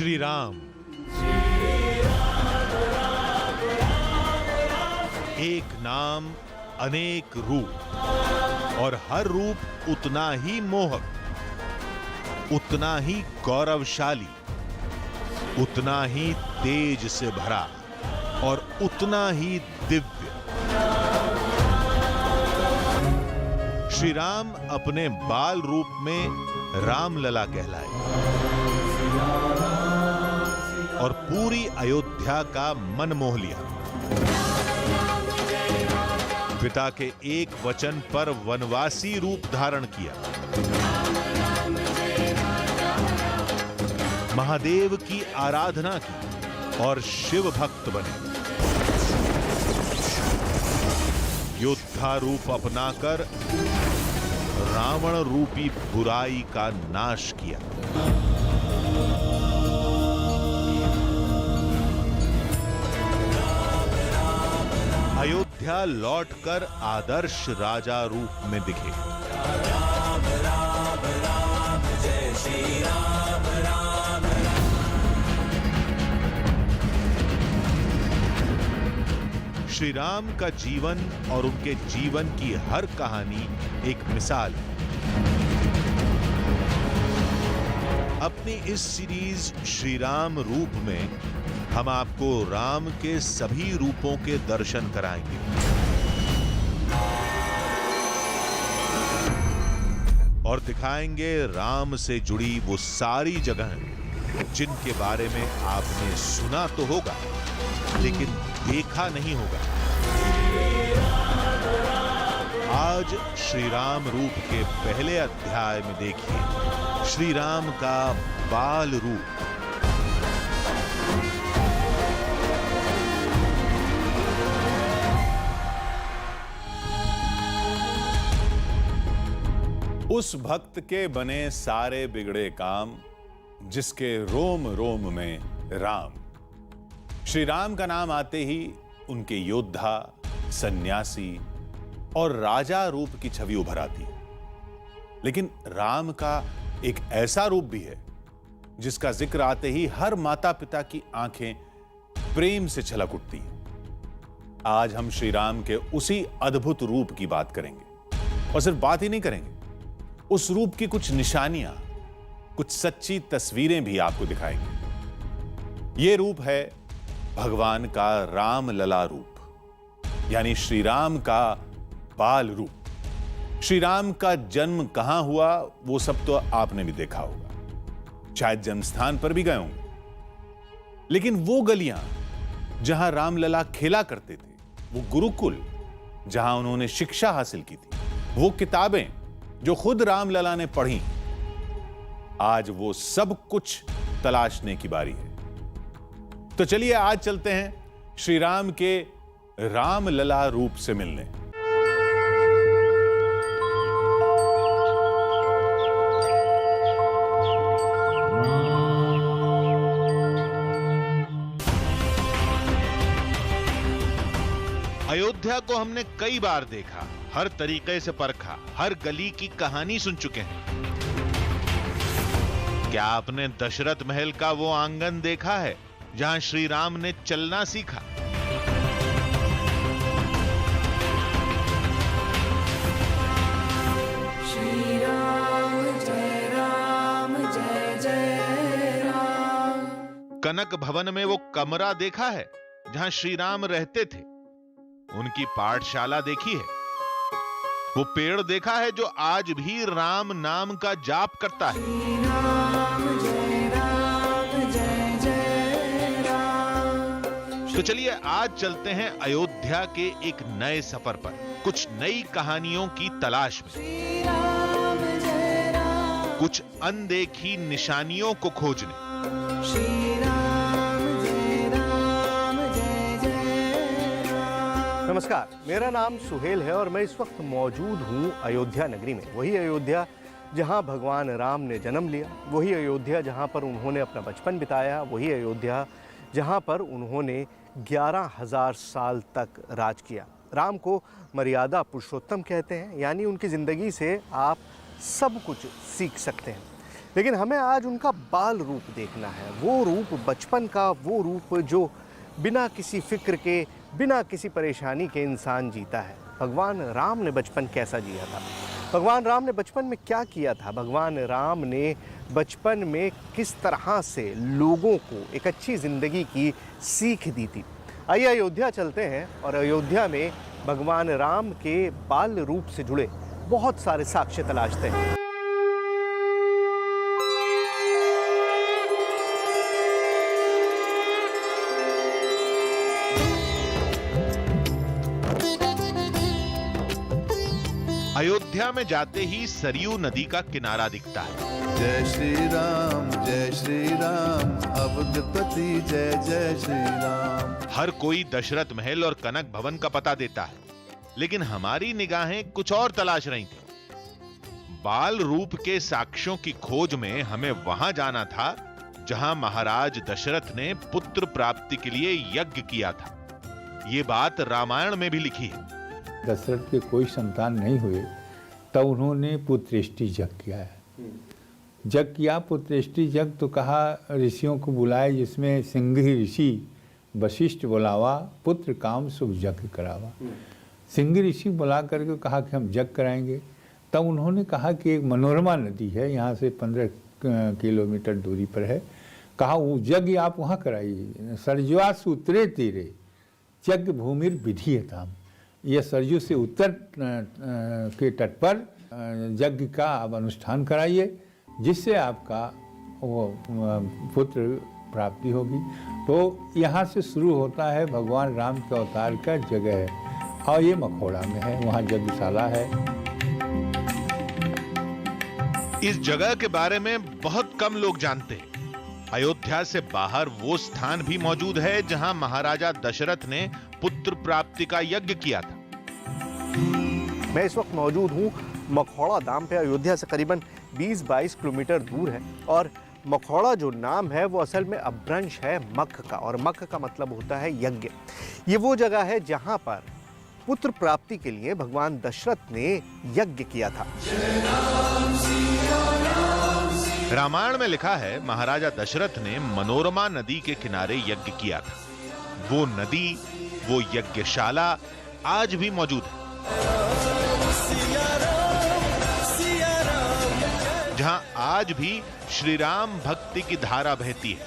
श्री राम एक नाम अनेक रूप और हर रूप उतना ही मोहक, उतना ही गौरवशाली, उतना ही तेज से भरा और उतना ही दिव्य। श्री राम अपने बाल रूप में रामलला कहलाए और पूरी अयोध्या का मन मोह लिया। पिता के एक वचन पर वनवासी रूप धारण किया, महादेव की आराधना की और शिव भक्त बने। योद्धा रूप अपनाकर रावण रूपी बुराई का नाश किया। अयोध्या लौटकर आदर्श राजा रूप में दिखे। श्री राम का जीवन और उनके जीवन की हर कहानी एक मिसाल है। अपनी इस सीरीज श्री राम रूप में हम आपको राम के सभी रूपों के दर्शन कराएंगे। और दिखाएंगे राम से जुड़ी वो सारी जगहें जिनके बारे में आपने सुना तो होगा लेकिन देखा नहीं होगा। आज श्री राम रूप के पहले अध्याय में देखिए श्री राम का बाल रूप। उस भक्त के बने सारे बिगड़े काम, जिसके रोम रोम में राम। श्री राम का नाम आते ही उनके योद्धा, सन्यासी और राजा रूप की छवि उभर आती है। लेकिन राम का एक ऐसा रूप भी है जिसका जिक्र आते ही हर माता पिता की आंखें प्रेम से छलक उठती हैं। आज हम श्री राम के उसी अद्भुत रूप की बात करेंगे और सिर्फ बात ही नहीं करेंगे, उस रूप की कुछ निशानियां, कुछ सच्ची तस्वीरें भी आपको दिखाएंगे। यह रूप है भगवान का रामलला रूप, यानी श्री राम का बाल रूप। श्री राम का जन्म कहां हुआ वो सब तो आपने भी देखा होगा, शायद जन्मस्थान पर भी गए होंगे। लेकिन वो गलियां जहां रामलला खेला करते थे, वो गुरुकुल जहां उन्होंने शिक्षा हासिल की थी, वो किताबें जो खुद रामलला ने पढ़ी, आज वो सब कुछ तलाशने की बारी है। तो चलिए आज चलते हैं श्री राम के रामलला रूप से मिलने। अयोध्या को हमने कई बार देखा, हर तरीके से परखा, हर गली की कहानी सुन चुके हैं। क्या आपने दशरथ महल का वो आंगन देखा है जहां श्री राम ने चलना सीखा? श्री राम जय राम जय जय राम। कनक भवन में वो कमरा देखा है जहां श्री राम रहते थे? उनकी पाठशाला देखी है? वो पेड़ देखा है जो आज भी राम नाम का जाप करता है? श्री राम जय राम जय जय राम। तो चलिए आज चलते हैं अयोध्या के एक नए सफर पर, कुछ नई कहानियों की तलाश में, श्री राम जय राम। कुछ अनदेखी निशानियों को खोजने। श्री राम जय राम जय जय राम। नमस्कार, मेरा नाम सुहेल है और मैं इस वक्त मौजूद हूँ अयोध्या नगरी में। वही अयोध्या जहाँ भगवान राम ने जन्म लिया, वही अयोध्या जहाँ पर उन्होंने अपना बचपन बिताया, वही अयोध्या जहाँ पर उन्होंने 11,000 साल तक राज किया। राम को मर्यादा पुरुषोत्तम कहते हैं, यानी उनकी ज़िंदगी से आप सब कुछ सीख सकते हैं। लेकिन हमें आज उनका बाल रूप देखना है, वो रूप बचपन का, वो रूप जो बिना किसी फिक्र के, बिना किसी परेशानी के इंसान जीता है। भगवान राम ने बचपन कैसा जिया था, भगवान राम ने बचपन में क्या किया था, भगवान राम ने बचपन में किस तरह से लोगों को एक अच्छी ज़िंदगी की सीख दी थी। आइए अयोध्या चलते हैं और अयोध्या में भगवान राम के बाल रूप से जुड़े बहुत सारे साक्ष्य तलाशते हैं। अयोध्या में जाते ही सरयू नदी का किनारा दिखता है। जय श्री राम अवधपति जय जय श्री राम। हर कोई दशरथ महल और कनक भवन का पता देता है, लेकिन हमारी निगाहें कुछ और तलाश रही थी। बाल रूप के साक्ष्यों की खोज में हमें वहां जाना था जहां महाराज दशरथ ने पुत्र प्राप्ति के लिए यज्ञ किया था। ये बात रामायण में भी लिखी है। दशरथ के कोई संतान नहीं हुए तब उन्होंने पुत्रेष्टि यज्ञ किया है। जग किया पुत्रेष्टि यज्ञ, तो कहा ऋषियों को बुलाए, जिसमें सिंघी ऋषि वशिष्ठ बुलावा, पुत्र काम सुख यज्ञ करावा। सिंघी ऋषि बुला करके कहा कि हम यज्ञ कराएंगे। तब उन्होंने कहा कि एक मनोरमा नदी है, यहाँ से 15 किलोमीटर दूरी पर है, कहा वो यज्ञ आप वहाँ कराइए। सरजुआ सूत्रे तीरे यज्ञ भूमिर विधीयताम, यह सरयू से उत्तर के तट पर यज्ञ का आप अनुष्ठान कराइए, जिससे आपका वो पुत्र प्राप्ति होगी। तो यहाँ से शुरू होता है भगवान राम के अवतार का जगह है, और ये मखौड़ा में है, वहाँ यज्ञशाला है। इस जगह के बारे में बहुत कम लोग जानते हैं। अयोध्या से बाहर वो स्थान भी मौजूद है जहां महाराजा दशरथ ने पुत्र प्राप्ति का यज्ञ किया था। मैं इस वक्त मौजूद हूँ मखौड़ा धाम पे, अयोध्या से करीबन 20-22 किलोमीटर दूर है। और मखौड़ा जो नाम है वो असल में अपभ्रंश है मख का, और मख का मतलब होता है यज्ञ। ये वो जगह है जहाँ पर पुत्र प्राप्ति के लिए भगवान दशरथ ने यज्ञ किया था। रामायण में लिखा है महाराजा दशरथ ने मनोरमा नदी के किनारे यज्ञ किया था। वो नदी, वो यज्ञशाला आज भी मौजूद है, जहां आज भी श्री राम भक्ति की धारा बहती है।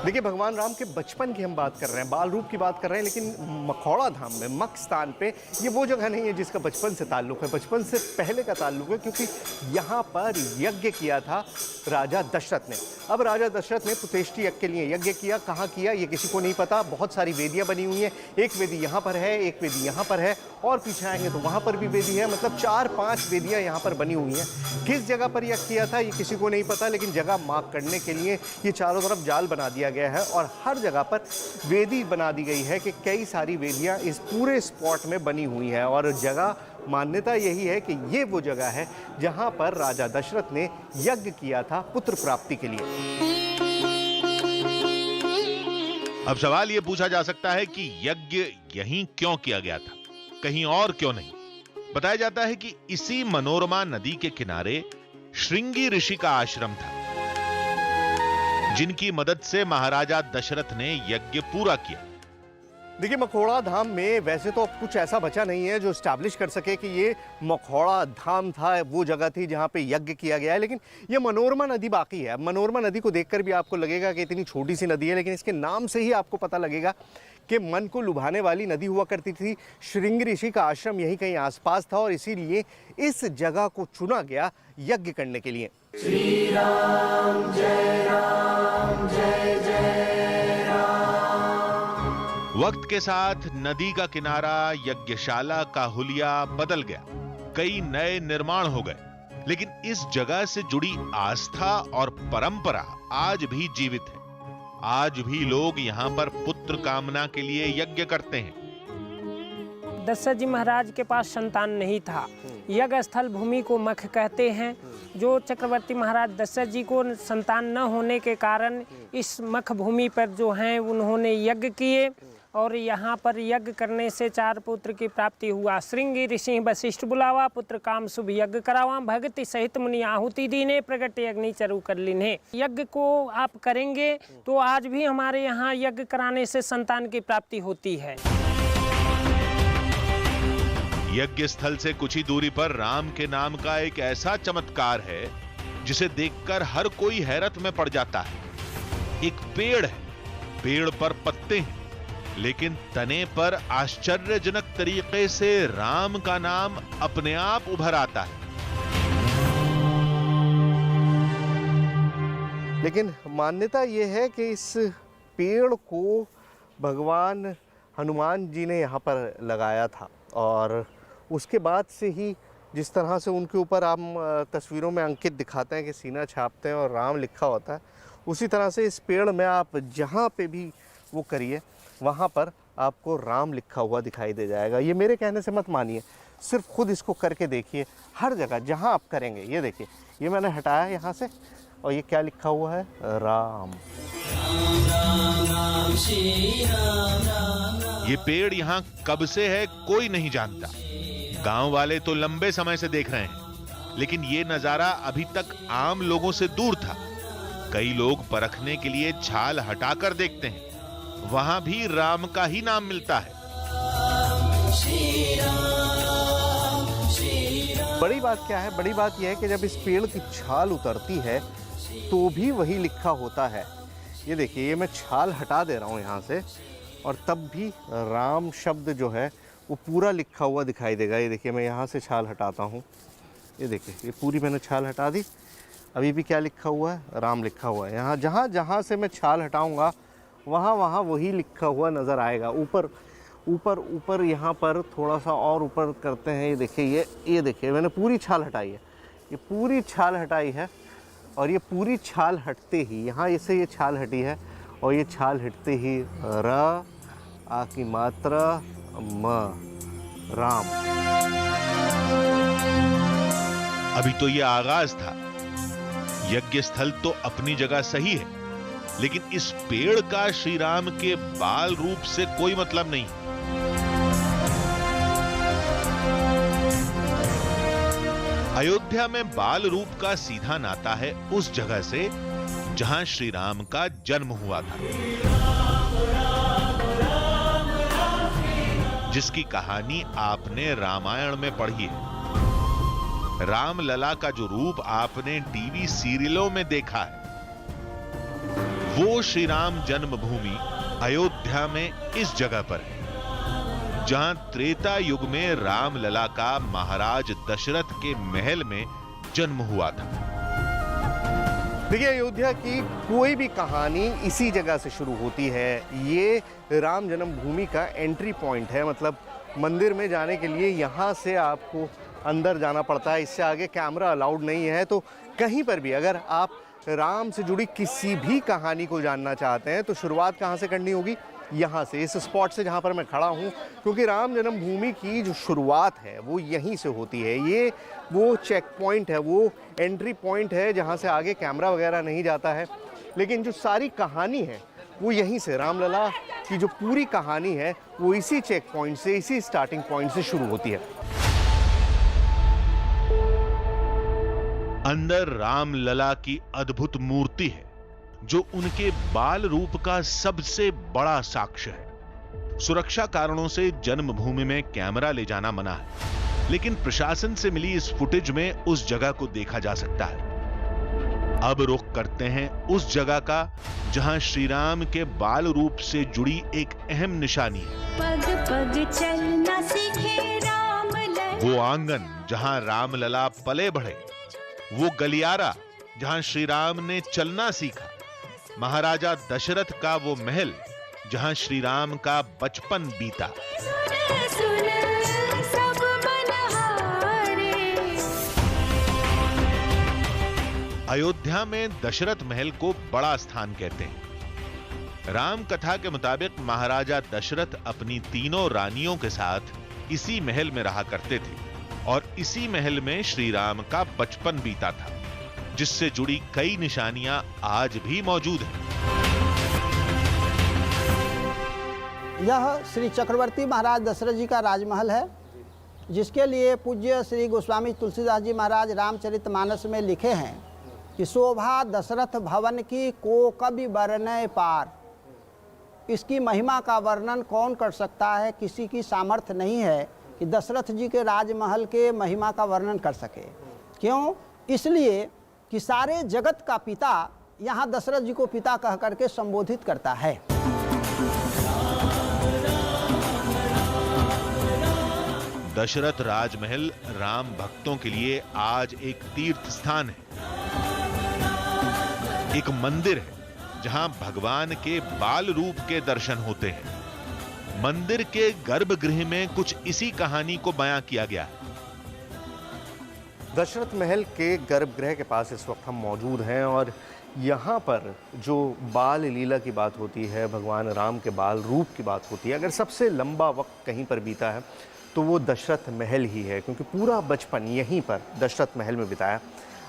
देखिए, भगवान राम के बचपन की हम बात कर रहे हैं, बाल रूप की बात कर रहे हैं, लेकिन मखौड़ा धाम में, मख स्थान पे, ये वो जगह नहीं है जिसका बचपन से ताल्लुक है, बचपन से पहले का ताल्लुक है, क्योंकि यहाँ पर यज्ञ किया था राजा दशरथ ने। अब राजा दशरथ ने पुत्रेष्टि यज्ञ के लिए यज्ञ किया। कहाँ किया ये किसी को नहीं पता। बहुत सारी वेदियाँ बनी हुई हैं, एक वेदी यहाँ पर है, एक वेदी यहाँ पर है, और पीछे आएंगे तो वहाँ पर भी वेदी है। मतलब 4-5 वेदियाँ यहाँ पर बनी हुई हैं। किस जगह पर यज्ञ किया था ये किसी को नहीं पता, लेकिन जगह मार्क करने के लिए ये चारों तरफ जाल बना दिया गया है, और हर जगह पर वेदी बना दी गई है कि कई सारी वेदियाँ इस पूरे स्पॉट में बनी हुई हैं। और जगह, मान्यता यही है कि ये वो जगह है जहाँ पर राजा दशरथ ने यज्ञ किया था पुत्र प्राप्ति के लिए। अब सवाल ये पूछा जा सकता है कि यज्ञ यहीं क्यों किया गया था, कहीं और क्यों नहीं। बताया जाता है कि इसी मनोरमा नदी के किनारे श्रृंगी ऋषि का आश्रम था, जिनकी मदद से महाराजा दशरथ ने यज्ञ पूरा किया। देखिए, मखौड़ा धाम में वैसे तो कुछ ऐसा बचा नहीं है जो स्टैब्लिश कर सके कि ये मखौड़ा धाम था, वो जगह थी जहाँ पे यज्ञ किया गया है, लेकिन ये मनोरमा नदी बाकी है। मनोरमा नदी को देखकर भी आपको लगेगा कि इतनी छोटी सी नदी है, लेकिन इसके नाम से ही आपको पता लगेगा कि मन को लुभाने वाली नदी हुआ करती थी। श्रृंगी ऋषि का आश्रम यहीं कहीं आसपास था, और इसीलिए इस जगह को चुना गया यज्ञ करने के लिए। श्री राम जय जय राम। वक्त के साथ नदी का किनारा, यज्ञशाला का हुलिया बदल गया, कई नए निर्माण हो गए, लेकिन इस जगह से जुड़ी आस्था और परंपरा आज भी जीवित है। आज भी लोग यहाँ पर पुत्र कामना के लिए यज्ञ करते हैं। दशरथ जी महाराज के पास संतान नहीं था। यज्ञ स्थल भूमि को मख कहते हैं। जो चक्रवर्ती महाराज दशरथ जी को संतान न होने के कारण इस मख भूमि पर जो हैं उन्होंने यज्ञ किए, और यहाँ पर यज्ञ करने से 4 पुत्र की प्राप्ति हुआ। श्रृंगी ऋषि वशिष्ठ बुलावा, पुत्र काम शुभ यज्ञ करावा, भगति सहित मुनि आहुति दीने, प्रगट अग्नि चरु कर लीने। यज्ञ को आप करेंगे तो आज भी हमारे यहाँ यज्ञ कराने से संतान की प्राप्ति होती है। यज्ञ स्थल से कुछ ही दूरी पर राम के नाम का एक ऐसा चमत्कार है जिसे देखकर हर कोई हैरत में पड़ जाता है। एक पेड़ है, पेड़ पर पत्ते हैं, लेकिन तने पर आश्चर्यजनक तरीके से राम का नाम अपने आप उभर आता है। लेकिन मान्यता यह है कि इस पेड़ को भगवान हनुमान जी ने यहाँ पर लगाया था और उसके बाद से ही जिस तरह से उनके ऊपर हम तस्वीरों में अंकित दिखाते हैं कि सीना छापते हैं और राम लिखा होता है, उसी तरह से इस पेड़ में आप जहाँ पे भी वो करिए वहाँ पर आपको राम लिखा हुआ दिखाई दे जाएगा। ये मेरे कहने से मत मानिए, सिर्फ खुद इसको करके देखिए। हर जगह जहाँ आप करेंगे, ये देखिए, ये मैंने हटाया यहाँ से और ये क्या लिखा हुआ है, राम। ये पेड़ यहाँ कब से है कोई नहीं जानता। गांव वाले तो लंबे समय से देख रहे हैं, लेकिन ये नजारा अभी तक आम लोगों से दूर था। कई लोग परखने के लिए छाल हटाकर देखते हैं, वहां भी राम का ही नाम मिलता है। बड़ी बात क्या है? बड़ी बात यह है कि जब इस पेड़ की छाल उतरती है तो भी वही लिखा होता है। ये देखिए, ये मैं छाल हटा दे रहा हूँ यहाँ से और तब भी राम शब्द जो है वो पूरा लिखा हुआ दिखाई देगा। ये देखिए, मैं यहाँ से छाल हटाता हूँ, ये देखिए, ये पूरी मैंने छाल हटा दी, अभी भी क्या लिखा हुआ है, राम लिखा हुआ है। यहाँ जहाँ जहाँ से मैं छाल हटाऊँगा वहाँ वहाँ वही लिखा हुआ नज़र आएगा। ऊपर ऊपर ऊपर यहाँ पर थोड़ा सा और ऊपर करते हैं, ये देखिए, ये देखिए, मैंने पूरी छाल हटाई है, ये पूरी छाल हटाई है और ये पूरी छाल हटते ही यहाँ इससे ये छाल हटी है और ये छाल हटते ही र आ की मात्रा म, राम। अभी तो ये आगाज था। यज्ञ स्थल तो अपनी जगह सही है, लेकिन इस पेड़ का श्री राम के बाल रूप से कोई मतलब नहीं। अयोध्या में बाल रूप का सीधा नाता है उस जगह से जहां श्री राम का जन्म हुआ था, जिसकी कहानी आपने रामायण में पढ़ी है। राम लला का जो रूप आपने टीवी सीरियलों में देखा है, वो श्री राम जन्मभूमि अयोध्या में इस जगह पर है जहां त्रेता युग में राम लला का महाराज दशरथ के महल में जन्म हुआ था। देखिए, अयोध्या की कोई भी कहानी इसी जगह से शुरू होती है। ये राम जन्मभूमि का एंट्री पॉइंट है, मतलब मंदिर में जाने के लिए यहाँ से आपको अंदर जाना पड़ता है। इससे आगे कैमरा अलाउड नहीं है। तो कहीं पर भी अगर आप राम से जुड़ी किसी भी कहानी को जानना चाहते हैं तो शुरुआत कहाँ से करनी होगी? यहाँ से, इस स्पॉट से जहाँ पर मैं खड़ा हूँ, क्योंकि राम जन्मभूमि की जो शुरुआत है वो यहीं से होती है। ये वो चेक पॉइंट है, वो एंट्री पॉइंट है जहाँ से आगे कैमरा वगैरह नहीं जाता है। लेकिन जो सारी कहानी है वो यहीं से, रामलला की जो पूरी कहानी है वो इसी चेक पॉइंट से, इसी स्टार्टिंग पॉइंट से शुरू होती है। अंदर राम लला की अद्भुत मूर्ति है जो उनके बाल रूप का सबसे बड़ा साक्ष्य है। सुरक्षा कारणों से जन्मभूमि में कैमरा ले जाना मना है, लेकिन प्रशासन से मिली इस फुटेज में उस जगह को देखा जा सकता है। अब रुख करते हैं उस जगह का जहां श्री राम के बाल रूप से जुड़ी एक अहम निशानी है। पग पग चलना सीखे राम लला। वो आंगन जहां राम लला पले बढ़े, वो गलियारा जहां श्री राम ने चलना सीखा, महाराजा दशरथ का वो महल जहां श्री राम का बचपन बीता। सुन सब मनहारे। अयोध्या में दशरथ महल को बड़ा स्थान कहते हैं। राम कथा के मुताबिक महाराजा दशरथ अपनी तीनों रानियों के साथ इसी महल में रहा करते थे और इसी महल में श्री राम का बचपन बीता था, जिससे जुड़ी कई निशानियां आज भी मौजूद हैं। यह श्री चक्रवर्ती महाराज दशरथ जी का राजमहल है, जिसके लिए पूज्य श्री गोस्वामी तुलसीदास जी महाराज रामचरितमानस में लिखे हैं कि शोभा दशरथ भवन की को कवि वर्णय पार। इसकी महिमा का वर्णन कौन कर सकता है, किसी की सामर्थ्य नहीं है कि दशरथ जी के राजमहल के महिमा का वर्णन कर सके। क्यों? इसलिए कि सारे जगत का पिता यहाँ दशरथ जी को पिता कह करके संबोधित करता है। दशरथ राजमहल राम भक्तों के लिए आज एक तीर्थ स्थान है, एक मंदिर है जहां भगवान के बाल रूप के दर्शन होते हैं। मंदिर के गर्भगृह में कुछ इसी कहानी को बयां किया गया है। दशरथ महल के गर्भगृह के पास इस वक्त हम मौजूद हैं और यहाँ पर जो बाल लीला की बात होती है, भगवान राम के बाल रूप की बात होती है, अगर सबसे लंबा वक्त कहीं पर बीता है तो वो दशरथ महल ही है, क्योंकि पूरा बचपन यहीं पर दशरथ महल में बिताया।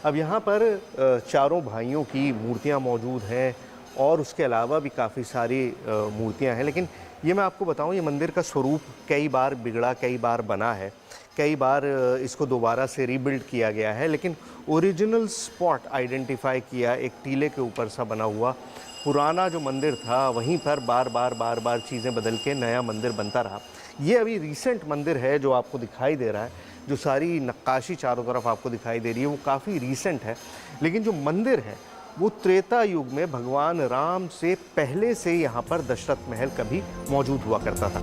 अब यहाँ पर चारों भाइयों की मूर्तियाँ मौजूद हैं और उसके अलावा भी काफ़ी सारी मूर्तियाँ हैं। लेकिन ये मैं आपको बताऊँ, ये मंदिर का स्वरूप कई बार बिगड़ा, कई बार बना है, कई बार इसको दोबारा से रीबिल्ड किया गया है, लेकिन ओरिजिनल स्पॉट आइडेंटिफाई किया एक टीले के ऊपर सा बना हुआ पुराना जो मंदिर था, वहीं पर बार बार चीज़ें बदल के नया मंदिर बनता रहा। ये अभी रिसेंट मंदिर है जो आपको दिखाई दे रहा है, जो सारी नक्काशी चारों तरफ आपको दिखाई दे रही है वो काफ़ी रिसेंट है। लेकिन जो मंदिर है वो त्रेता युग में भगवान राम से पहले से यहाँ पर दशरथ महल कभी मौजूद हुआ करता था।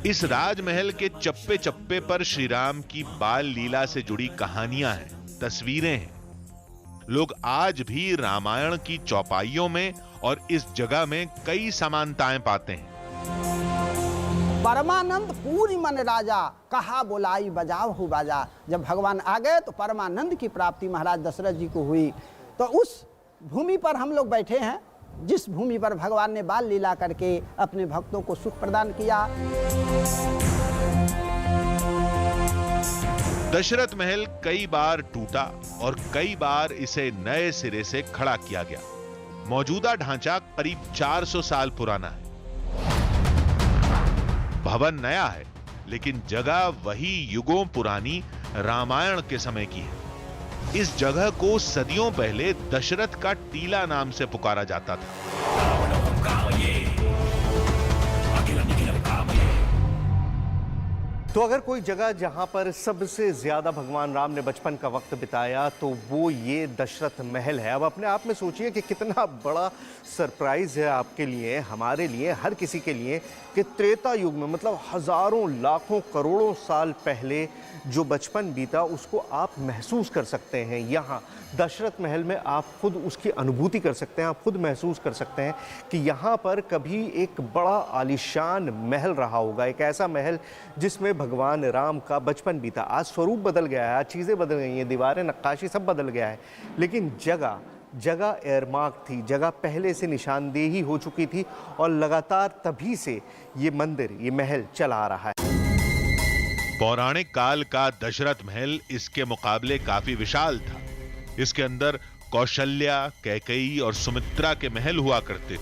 इस राजमहल के चप्पे चप्पे पर श्री राम की बाल लीला से जुड़ी कहानियां हैं, तस्वीरें हैं। लोग आज भी रामायण की चौपाइयों में और इस जगह में कई समानताएं पाते हैं। परमानंद पूरी मन राजा, कहा बोलाई बजाओ हो बाजा। जब भगवान आ गए तो परमानंद की प्राप्ति महाराज दशरथ जी को हुई। तो उस भूमि पर हम लोग बैठे हैं, जिस भूमि पर भगवान ने बाल लीला करके अपने भक्तों को सुख प्रदान किया। दशरथ महल कई बार टूटा और कई बार इसे नए सिरे से खड़ा किया गया। मौजूदा ढांचा करीब 400 साल पुराना है। भवन नया है, लेकिन जगह वही युगों पुरानी रामायण के समय की है। इस जगह को सदियों पहले दशरथ का टीला नाम से पुकारा जाता था। तो अगर कोई जगह जहां पर सबसे ज्यादा भगवान राम ने बचपन का वक्त बिताया तो वो ये दशरथ महल है। अब अपने आप में सोचिए कि कितना बड़ा सरप्राइज है आपके लिए, हमारे लिए, हर किसी के लिए, कि त्रेता युग में, मतलब हजारों लाखों करोड़ों साल पहले जो बचपन बीता उसको आप महसूस कर सकते हैं। यहाँ दशरथ महल में आप खुद उसकी अनुभूति कर सकते हैं, आप खुद महसूस कर सकते हैं कि यहाँ पर कभी एक बड़ा आलीशान महल रहा होगा, एक ऐसा महल जिसमें भगवान राम का बचपन बीता। आज स्वरूप बदल गया है, आज चीज़ें बदल गई हैं, दीवारें, नक्काशी सब बदल गया है, लेकिन जगह एयरमार्क थी, जगह पहले से निशानदेही हो चुकी थी और लगातार तभी से ये मंदिर, ये महल चला आ रहा है। पौराणिक काल का दशरथ महल इसके मुकाबले काफी विशाल था। इसके अंदर कौशल्या, कैकेयी और सुमित्रा के महल हुआ करते थे।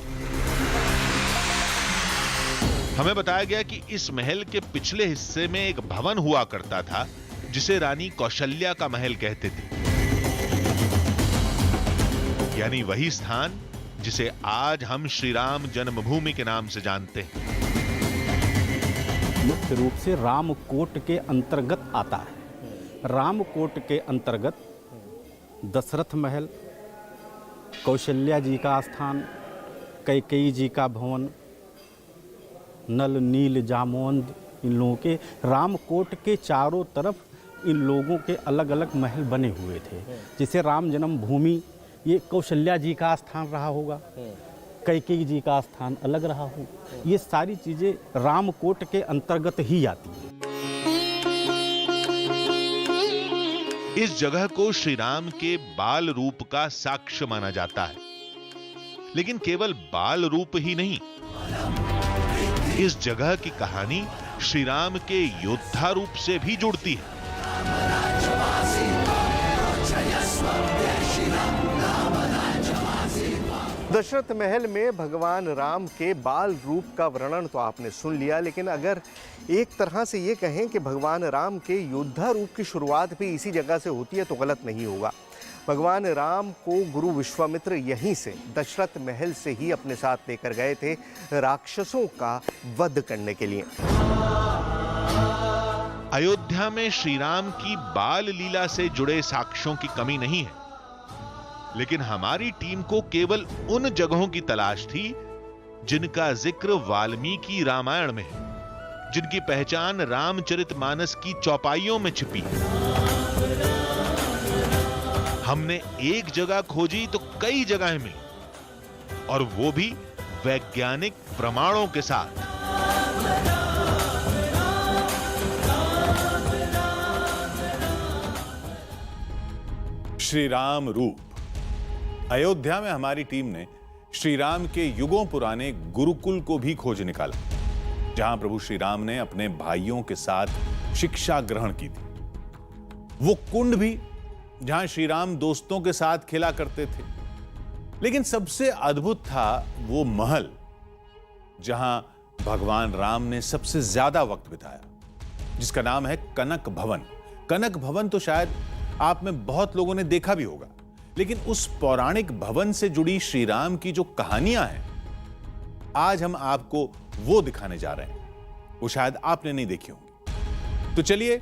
हमें बताया गया कि इस महल के पिछले हिस्से में एक भवन हुआ करता था जिसे रानी कौशल्या का महल कहते थे, यानी वही स्थान जिसे आज हम श्री राम जन्मभूमि के नाम से जानते हैं। मुख्य रूप से रामकोट के अंतर्गत आता है। रामकोट के अंतर्गत दशरथ महल, कौशल्या जी का स्थान, कैकेयी जी का भवन, नल, नील, जामवंत, इन लोगों के रामकोट के चारों तरफ इन लोगों के अलग अलग महल बने हुए थे। जैसे राम जन्मभूमि ये कौशल्या जी का स्थान रहा होगा, कैकेयी जी का स्थान अलग रहा हो, ये सारी चीज़ें रामकोट के अंतर्गत ही आती हैं। इस जगह को श्री राम के बाल रूप का साक्ष्य माना जाता है, लेकिन केवल बाल रूप ही नहीं, इस जगह की कहानी श्री राम के योद्धा रूप से भी जुड़ती है। दशरथ महल में भगवान राम के बाल रूप का वर्णन तो आपने सुन लिया, लेकिन अगर एक तरह से ये कहें कि भगवान राम के योद्धा रूप की शुरुआत भी इसी जगह से होती है तो गलत नहीं होगा। भगवान राम को गुरु विश्वामित्र यहीं से, दशरथ महल से ही अपने साथ लेकर गए थे राक्षसों का वध करने के लिए। अयोध्या में श्री राम की बाल लीला से जुड़े साक्ष्यों की कमी नहीं है, लेकिन हमारी टीम को केवल उन जगहों की तलाश थी जिनका जिक्र वाल्मीकि रामायण में है, जिनकी पहचान रामचरितमानस की चौपाइयों में छिपी है। हमने एक जगह खोजी तो कई जगहें मिली, और वो भी वैज्ञानिक प्रमाणों के साथ। श्री राम रूप। अयोध्या में हमारी टीम ने श्री राम के युगों पुराने गुरुकुल को भी खोज निकाला, जहां प्रभु श्री राम ने अपने भाइयों के साथ शिक्षा ग्रहण की थी। वो कुंड भी जहां श्री राम दोस्तों के साथ खेला करते थे। लेकिन सबसे अद्भुत था वो महल जहां भगवान राम ने सबसे ज्यादा वक्त बिताया, जिसका नाम है कनक भवन। कनक भवन तो शायद आप में बहुत लोगों ने देखा भी होगा, लेकिन उस पौराणिक भवन से जुड़ी श्री राम की जो कहानियां हैं, आज हम आपको वो दिखाने जा रहे हैं। वो शायद आपने नहीं देखी होंगी। तो चलिए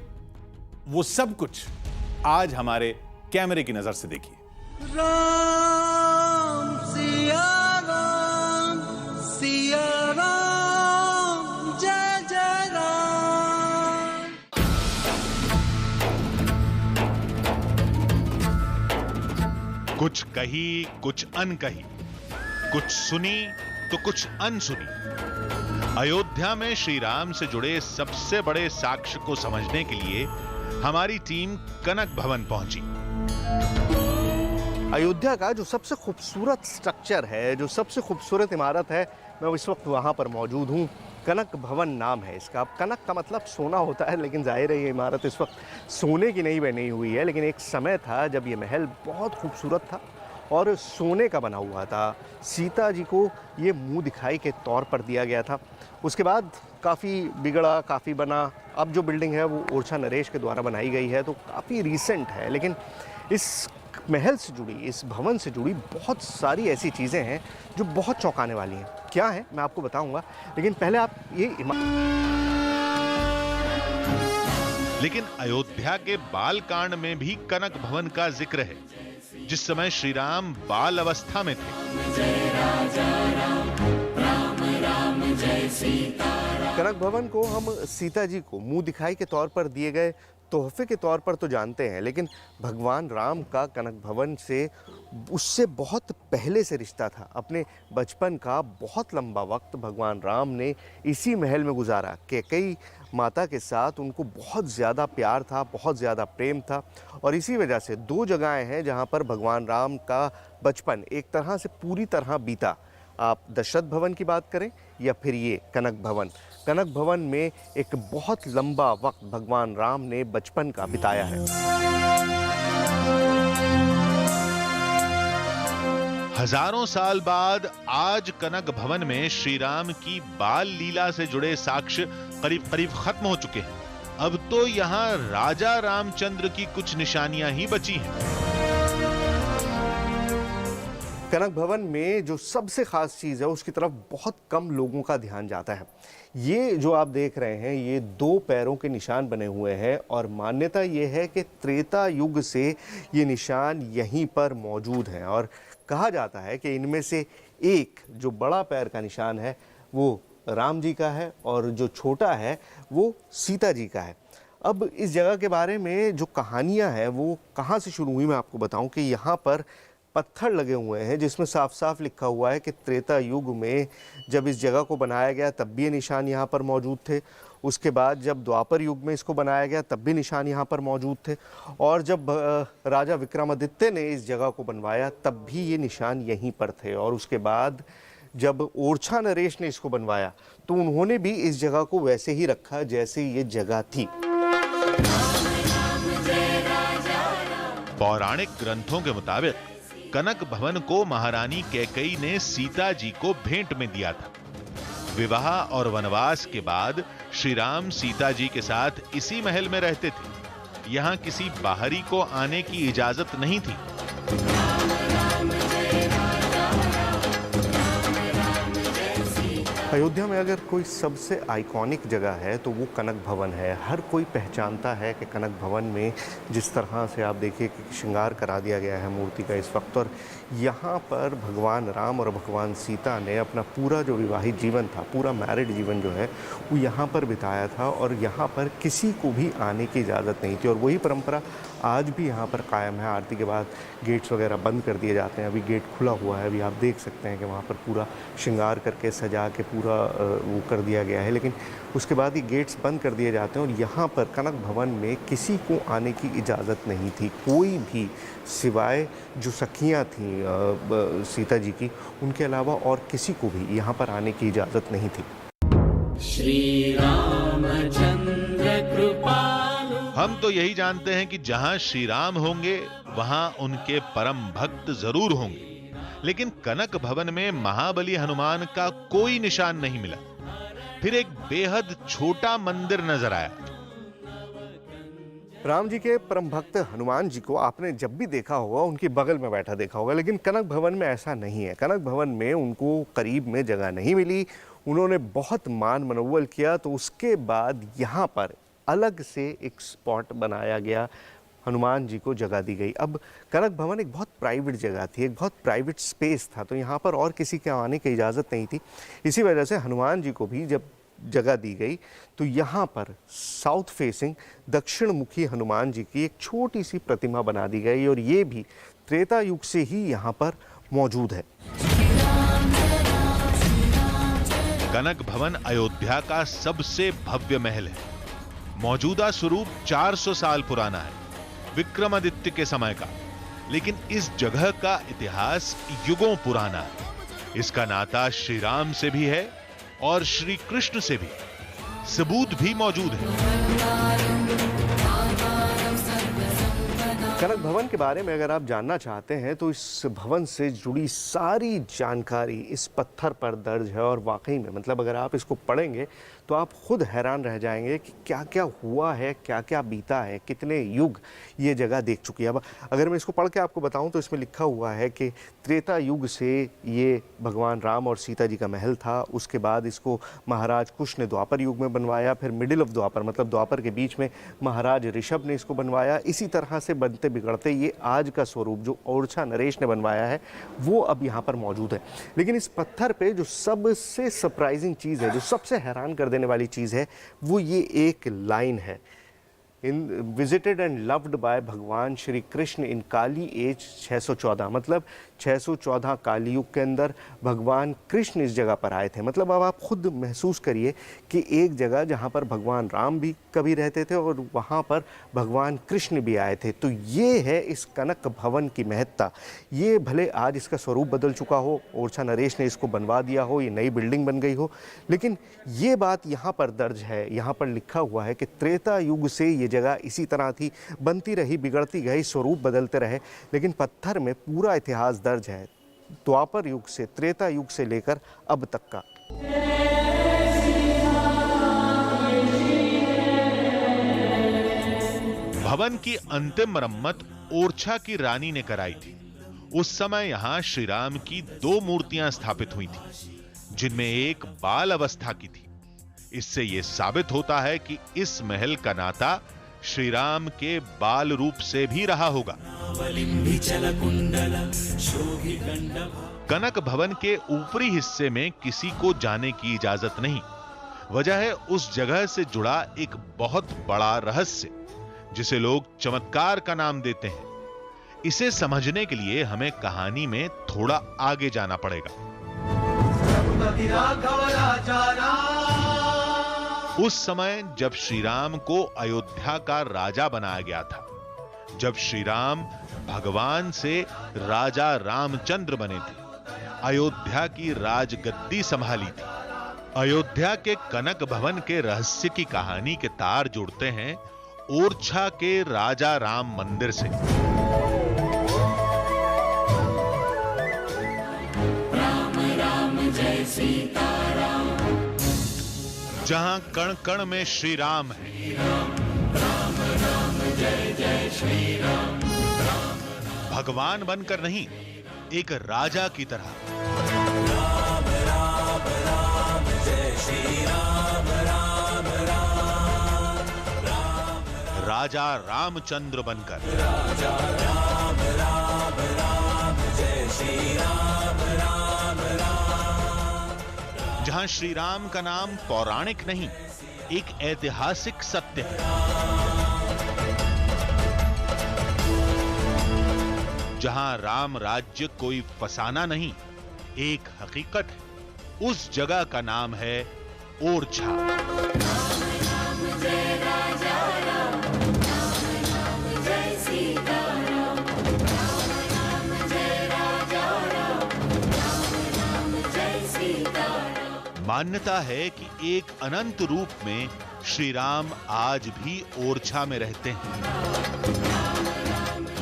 वो सब कुछ आज हमारे कैमरे की नजर से देखिए। राम सिया राम, सिया राम, जय जय राम। कुछ कही, कुछ अनकही, कुछ सुनी तो कुछ अनसुनी। अयोध्या में श्री राम से जुड़े सबसे बड़े साक्ष्य को समझने के लिए हमारी टीम कनक भवन पहुंची। अयोध्या का जो सबसे खूबसूरत स्ट्रक्चर है, जो सबसे खूबसूरत इमारत है, मैं इस वक्त वहाँ पर मौजूद हूँ। कनक भवन नाम है इसका। अब कनक का मतलब सोना होता है, लेकिन जाहिर है ये इमारत इस वक्त सोने की नहीं बनी हुई है। लेकिन एक समय था जब ये महल बहुत खूबसूरत था और सोने का बना हुआ था। सीता जी को ये मुंह दिखाई के तौर पर दिया गया था। उसके बाद काफ़ी बिगड़ा, काफ़ी बना। अब जो बिल्डिंग है वो ओरछा नरेश के द्वारा बनाई गई है, तो काफ़ी रीसेंट है। लेकिन इस महल से जुड़ी, इस भवन से जुड़ी बहुत सारी ऐसी चीज़ें हैं जो बहुत चौंकाने वाली हैं। क्या है मैं आपको बताऊंगा, लेकिन पहले आप ये लेकिन अयोध्या के बाल कांड में भी कनक भवन का जिक्र है, जिस समय श्री राम बाल अवस्था में थे। कनक भवन को हम सीता जी को मुंह दिखाई के तौर पर दिए गए तोहफे के तौर पर तो जानते हैं, लेकिन भगवान राम का कनक भवन से उससे बहुत पहले से रिश्ता था। अपने बचपन का बहुत लंबा वक्त भगवान राम ने इसी महल में गुजारा। कैकेयी माता के साथ उनको बहुत ज़्यादा प्यार था, बहुत ज़्यादा प्रेम था, और इसी वजह से दो जगहें हैं जहाँ पर भगवान राम का बचपन एक तरह से पूरी तरह बीता। आप दशरथ भवन की बात करें या फिर ये कनक भवन। कनक भवन में एक बहुत लंबा वक्त भगवान राम ने बचपन का बिताया है। हजारों साल बाद आज कनक भवन में श्री राम की बाल लीला से जुड़े साक्ष्य करीब करीब खत्म हो चुके हैं। अब तो यहाँ राजा रामचंद्र की कुछ निशानियां ही बची हैं। कनक भवन में जो सबसे खास चीज़ है उसकी तरफ बहुत कम लोगों का ध्यान जाता है। ये जो आप देख रहे हैं ये दो पैरों के निशान बने हुए हैं, और मान्यता ये है कि त्रेता युग से ये निशान यहीं पर मौजूद हैं। और कहा जाता है कि इनमें से एक जो बड़ा पैर का निशान है वो राम जी का है, और जो छोटा है वो सीता जी का है। अब इस जगह के बारे में जो कहानियाँ हैं वो कहाँ से शुरू हुई मैं आपको बताऊँ कि यहाँ पर पत्थर लगे हुए हैं जिसमें साफ साफ लिखा हुआ है कि त्रेता युग में जब इस जगह को बनाया गया तब भी ये निशान यहाँ पर मौजूद थे। उसके बाद जब द्वापर युग में इसको बनाया गया तब भी निशान यहाँ पर मौजूद थे, और जब राजा विक्रमादित्य ने इस जगह को बनवाया तब भी ये निशान यहीं पर थे। और उसके बाद जब ओरछा नरेश ने इसको बनवाया तो उन्होंने भी इस जगह को वैसे ही रखा जैसे ये जगह थी। पौराणिक ग्रंथों के मुताबिक कनक भवन को महारानी कैकेयी ने सीता जी को भेंट में दिया था। विवाह और वनवास के बाद श्री राम सीता जी के साथ इसी महल में रहते थे। यहां किसी बाहरी को आने की इजाजत नहीं थी। अयोध्या में अगर कोई सबसे आइकॉनिक जगह है तो वो कनक भवन है। हर कोई पहचानता है कि कनक भवन में जिस तरह से आप देखिए कि श्रृंगार करा दिया गया है मूर्ति का इस वक्त, और यहाँ पर भगवान राम और भगवान सीता ने अपना पूरा जो विवाहित जीवन था, पूरा मैरिड जीवन जो है वो यहाँ पर बिताया था, और यहाँ पर किसी को भी आने की इजाज़त नहीं थी। और वही परंपरा आज भी यहाँ पर कायम है। आरती के बाद गेट्स वगैरह बंद कर दिए जाते हैं। अभी गेट खुला हुआ है, अभी आप देख सकते हैं कि वहाँ पर पूरा श्रृंगार करके सजा के पूरा वो कर दिया गया है, लेकिन उसके बाद ही गेट्स बंद कर दिए जाते हैं। और यहाँ पर कनक भवन में किसी को आने की इजाज़त नहीं थी, कोई भी, सिवाय जो सखियाँ थीं सीता जी की, उनके अलावा और किसी को भी यहाँ पर आने की इजाज़त नहीं थी। श्री रामचंद्र कृपालु। हम तो यही जानते हैं कि जहां श्री राम होंगे वहां उनके परम भक्त जरूर होंगे, लेकिन कनक भवन में महाबली हनुमान का कोई निशान नहीं मिला। फिर एक बेहद छोटा मंदिर नजर आया। राम जी के परम भक्त हनुमान जी को आपने जब भी देखा होगा उनके बगल में बैठा देखा होगा, लेकिन कनक भवन में ऐसा नहीं है। कनक भवन में उनको करीब में जगह नहीं मिली। उन्होंने बहुत मान मनोवल किया, तो उसके बाद यहाँ पर अलग से एक स्पॉट बनाया गया, हनुमान जी को जगह दी गई। अब कनक भवन एक बहुत प्राइवेट जगह थी, एक बहुत प्राइवेट स्पेस था, तो यहाँ पर और किसी के आने की इजाज़त नहीं थी। इसी वजह से हनुमान जी को भी जब जगह दी गई तो यहाँ पर साउथ फेसिंग दक्षिण मुखी हनुमान जी की एक छोटी सी प्रतिमा बना दी गई, और ये भी त्रेता युग से ही यहाँ पर मौजूद है। कनक भवन अयोध्या का सबसे भव्य महल है। मौजूदा स्वरूप 400 साल पुराना है, विक्रमादित्य के समय का, लेकिन इस जगह का इतिहास युगों पुराना है। इसका नाता श्री राम से भी है और श्री कृष्ण से भी। सबूत भी मौजूद है। कनक भवन के बारे में अगर आप जानना चाहते हैं तो इस भवन से जुड़ी सारी जानकारी इस पत्थर पर दर्ज है, और वाकई में मतलब अगर आप इसको पढ़ेंगे तो आप खुद हैरान रह जाएंगे कि क्या क्या हुआ है, क्या क्या बीता है, कितने युग ये जगह देख चुकी है। अब अगर मैं इसको पढ़ के आपको बताऊं तो इसमें लिखा हुआ है कि त्रेता युग से ये भगवान राम और सीता जी का महल था। उसके बाद इसको महाराज कुश ने द्वापर युग में बनवाया, फिर मिडिल ऑफ द्वापर मतलब द्वापर के बीच में महाराज ऋषभ ने इसको बनवाया। इसी तरह से बनते बिगड़ते ये आज का स्वरूप जो ओरछा नरेश ने बनवाया है वो अब यहाँ पर मौजूद है। लेकिन इस पत्थर पे जो सबसे सरप्राइजिंग चीज़ है, जो सबसे हैरान कर देने वाली चीज़ है, वो ये एक लाइन है, इन विजिटेड एंड लव्ड बाय भगवान श्री कृष्ण इन काली एज 614, मतलब 614 काली युग के अंदर भगवान कृष्ण इस जगह पर आए थे। मतलब अब आप खुद महसूस करिए कि एक जगह जहाँ पर भगवान राम भी कभी रहते थे और वहाँ पर भगवान कृष्ण भी आए थे। तो ये है इस कनक भवन की महत्ता। ये भले आज इसका स्वरूप बदल चुका हो, ओरछा नरेश ने इसको बनवा दिया हो, ये नई बिल्डिंग बन गई हो, लेकिन ये बात यहाँ पर दर्ज है, यहाँ पर लिखा हुआ है कि त्रेता युग से ये जगह इसी तरह थी, बनती रही, बिगड़ती गई, स्वरूप बदलते रहे, लेकिन पत्थर में पूरा इतिहास दर्ज है, द्वापर युग से त्रेता युग से लेकर अब तक का। भवन की अंतिम मरम्मत ओरछा की रानी ने कराई थी। उस समय यहां श्री राम की 2 मूर्तियां स्थापित हुई थी, जिनमें एक बाल अवस्था की थी। इससे यह साबित होता है कि इस महल का नाता श्री राम के बाल रूप से भी रहा होगा। कनक भवन के ऊपरी हिस्से में किसी को जाने की इजाजत नहीं। वजह है उस जगह से जुड़ा एक बहुत बड़ा रहस्य, जिसे लोग चमत्कार का नाम देते हैं। इसे समझने के लिए हमें कहानी में थोड़ा आगे जाना पड़ेगा। उस समय जब श्री राम को अयोध्या का राजा बनाया गया था, जब श्री राम भगवान से राजा रामचंद्र बने थे, अयोध्या की राजगद्दी संभाली थी। अयोध्या के कनक भवन के रहस्य की कहानी के तार जुड़ते हैं ओरछा के राजा राम मंदिर से। जहां कण कण में श्री राम है, भगवान बनकर नहीं, एक राजा की तरह। राजा रामचंद्र बनकर। जहां श्री राम का नाम पौराणिक नहीं, एक ऐतिहासिक सत्य है। जहां राम राज्य कोई फसाना नहीं, एक हकीकत है। उस जगह का नाम है ओरछा। मान्यता है कि एक अनंत रूप में श्री राम आज भी ओरछा में रहते हैं।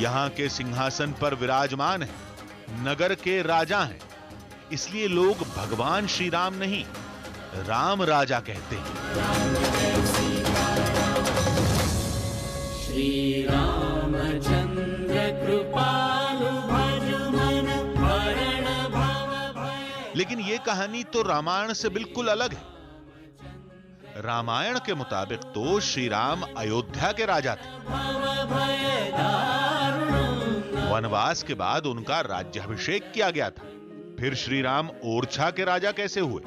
यहां के सिंहासन पर विराजमान है, नगर के राजा हैं। इसलिए लोग भगवान श्री राम नहीं, राम राजा कहते हैं। श्री रामचंद्र कृपालु भज मन भरण भव भय। लेकिन यह कहानी तो रामायण से बिल्कुल अलग है। रामायण के मुताबिक तो श्री राम अयोध्या के राजा थे। वनवास के बाद उनका राज्याभिषेक किया गया था। फिर श्री राम ओरछा के राजा कैसे हुए?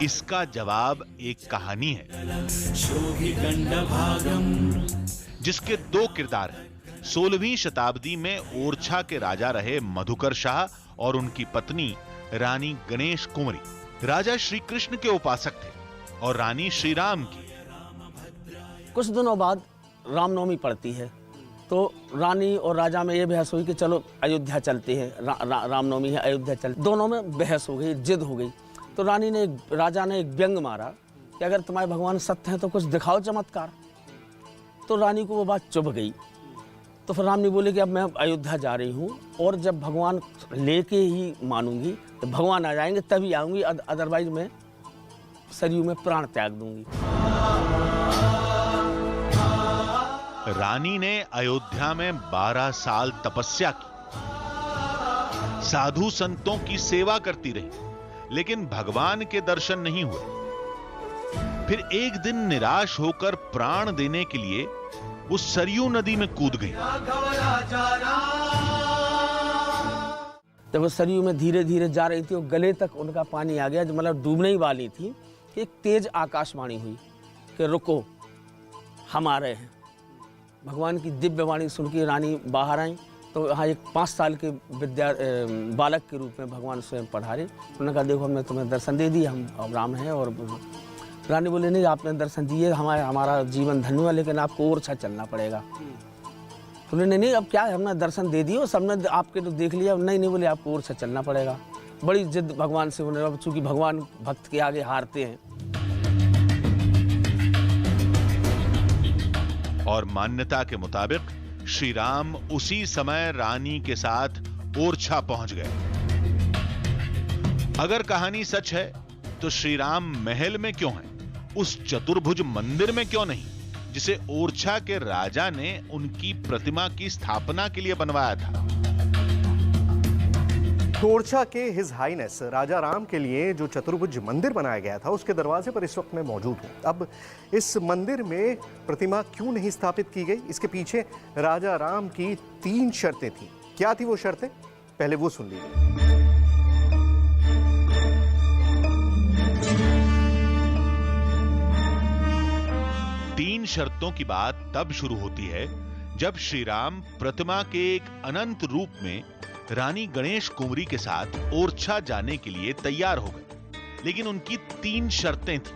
इसका जवाब एक कहानी है जिसके दो किरदार हैं। 16वीं शताब्दी में ओरछा के राजा रहे मधुकर शाह और उनकी पत्नी रानी गणेश कुंवरी। राजा श्री कृष्ण के उपासक थे और रानी श्री राम की। कुछ दिनों बाद रामनवमी पड़ती है तो रानी और राजा में ये बहस हुई कि चलो अयोध्या चलते हैं। रामनवमी है, अयोध्या चलते। दोनों में बहस हो गई, जिद हो गई। तो राजा ने एक व्यंग मारा कि अगर तुम्हारे भगवान सत्य हैं तो कुछ दिखाओ चमत्कार। तो रानी को वो बात चुभ गई। तो फिर राम ने बोले कि अब मैं अयोध्या जा रही हूँ और जब भगवान लेके ही मानूंगी तो भगवान आ जाएंगे तभी आऊंगी, अदरवाइज मैं सरयू में प्राण त्याग दूंगी। रानी ने अयोध्या में 12 साल तपस्या की, साधु संतों की सेवा करती रही, लेकिन भगवान के दर्शन नहीं हुए। फिर एक दिन निराश होकर प्राण देने के लिए वो सरयू नदी में कूद गई। जब वो सरयू में धीरे धीरे जा रही थी, वो गले तक उनका पानी आ गया, जो मतलब डूबने ही वाली थी कि एक तेज आकाशवाणी हुई कि रुको, हम आ रहे हैं। भगवान की दिव्य वाणी सुन के रानी बाहर आई तो यहाँ एक 5 साल के बालक के रूप में भगवान स्वयं पधारे। उन्होंने कहा देखो हमने तुम्हें दर्शन दे दिया, हम राम हैं। और रानी बोले नहीं, आपने दर्शन दिए, हमारा जीवन धन्य हुआ, लेकिन आपको ओरछा चलना पड़ेगा। तो उन्होंने नहीं, अब क्या है, हमने दर्शन दे दिए, सबने आपके तो देख लिया। नहीं बोले आपको ओरछा चलना पड़ेगा। बड़ी जिद भगवान से उन्होंने, चूंकि भगवान भक्त के आगे हारते हैं। और मान्यता के मुताबिक श्री राम उसी समय रानी के साथ ओरछा पहुंच गए। अगर कहानी सच है तो श्री राम महल में क्यों हैं? उस चतुर्भुज मंदिर में क्यों नहीं, जिसे ओरछा के राजा ने उनकी प्रतिमा की स्थापना के लिए बनवाया था? ओरछा के हिज हाईनेस राजा राम के लिए जो चतुर्भुज मंदिर बनाया गया था, उसके दरवाजे पर इस वक्त मैं मौजूद हूँ। अब इस मंदिर में प्रतिमा क्यों नहीं स्थापित की गई? इसके पीछे राजा राम की 3 शर्तें थी। क्या थी वो शर्तें? पहले वो सुन लीजिए। 3 शर्तों की बात तब शुरू होती है जब श्री राम प्रतिमा के एक अनंत रूप में रानी गणेश कुंवरी के साथ ओरछा जाने के लिए तैयार हो गए। लेकिन उनकी 3 शर्तें थी।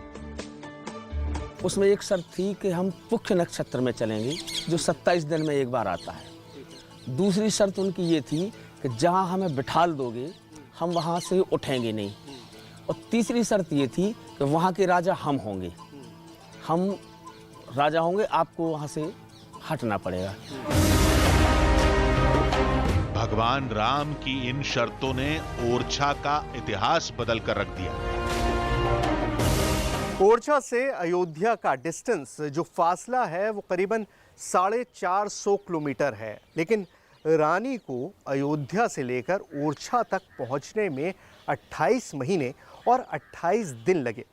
उसमें एक शर्त थी कि हम पुष्य नक्षत्र में चलेंगे, जो 27 दिन में एक बार आता है। दूसरी शर्त उनकी ये थी कि जहां हमें बिठाल दोगे हम वहां से उठेंगे नहीं। और तीसरी शर्त ये थी कि वहां के राजा हम होंगे, हम राजा होंगे, आपको वहां से हटना पड़ेगा। भगवान राम की इन शर्तों ने ओरछा का इतिहास बदल कर रख दिया। ओरछा से अयोध्या का डिस्टेंस, जो फासला है, वो करीबन 450 किलोमीटर है, लेकिन रानी को अयोध्या से लेकर ओरछा तक पहुंचने में 28 महीने और 28 दिन लगे।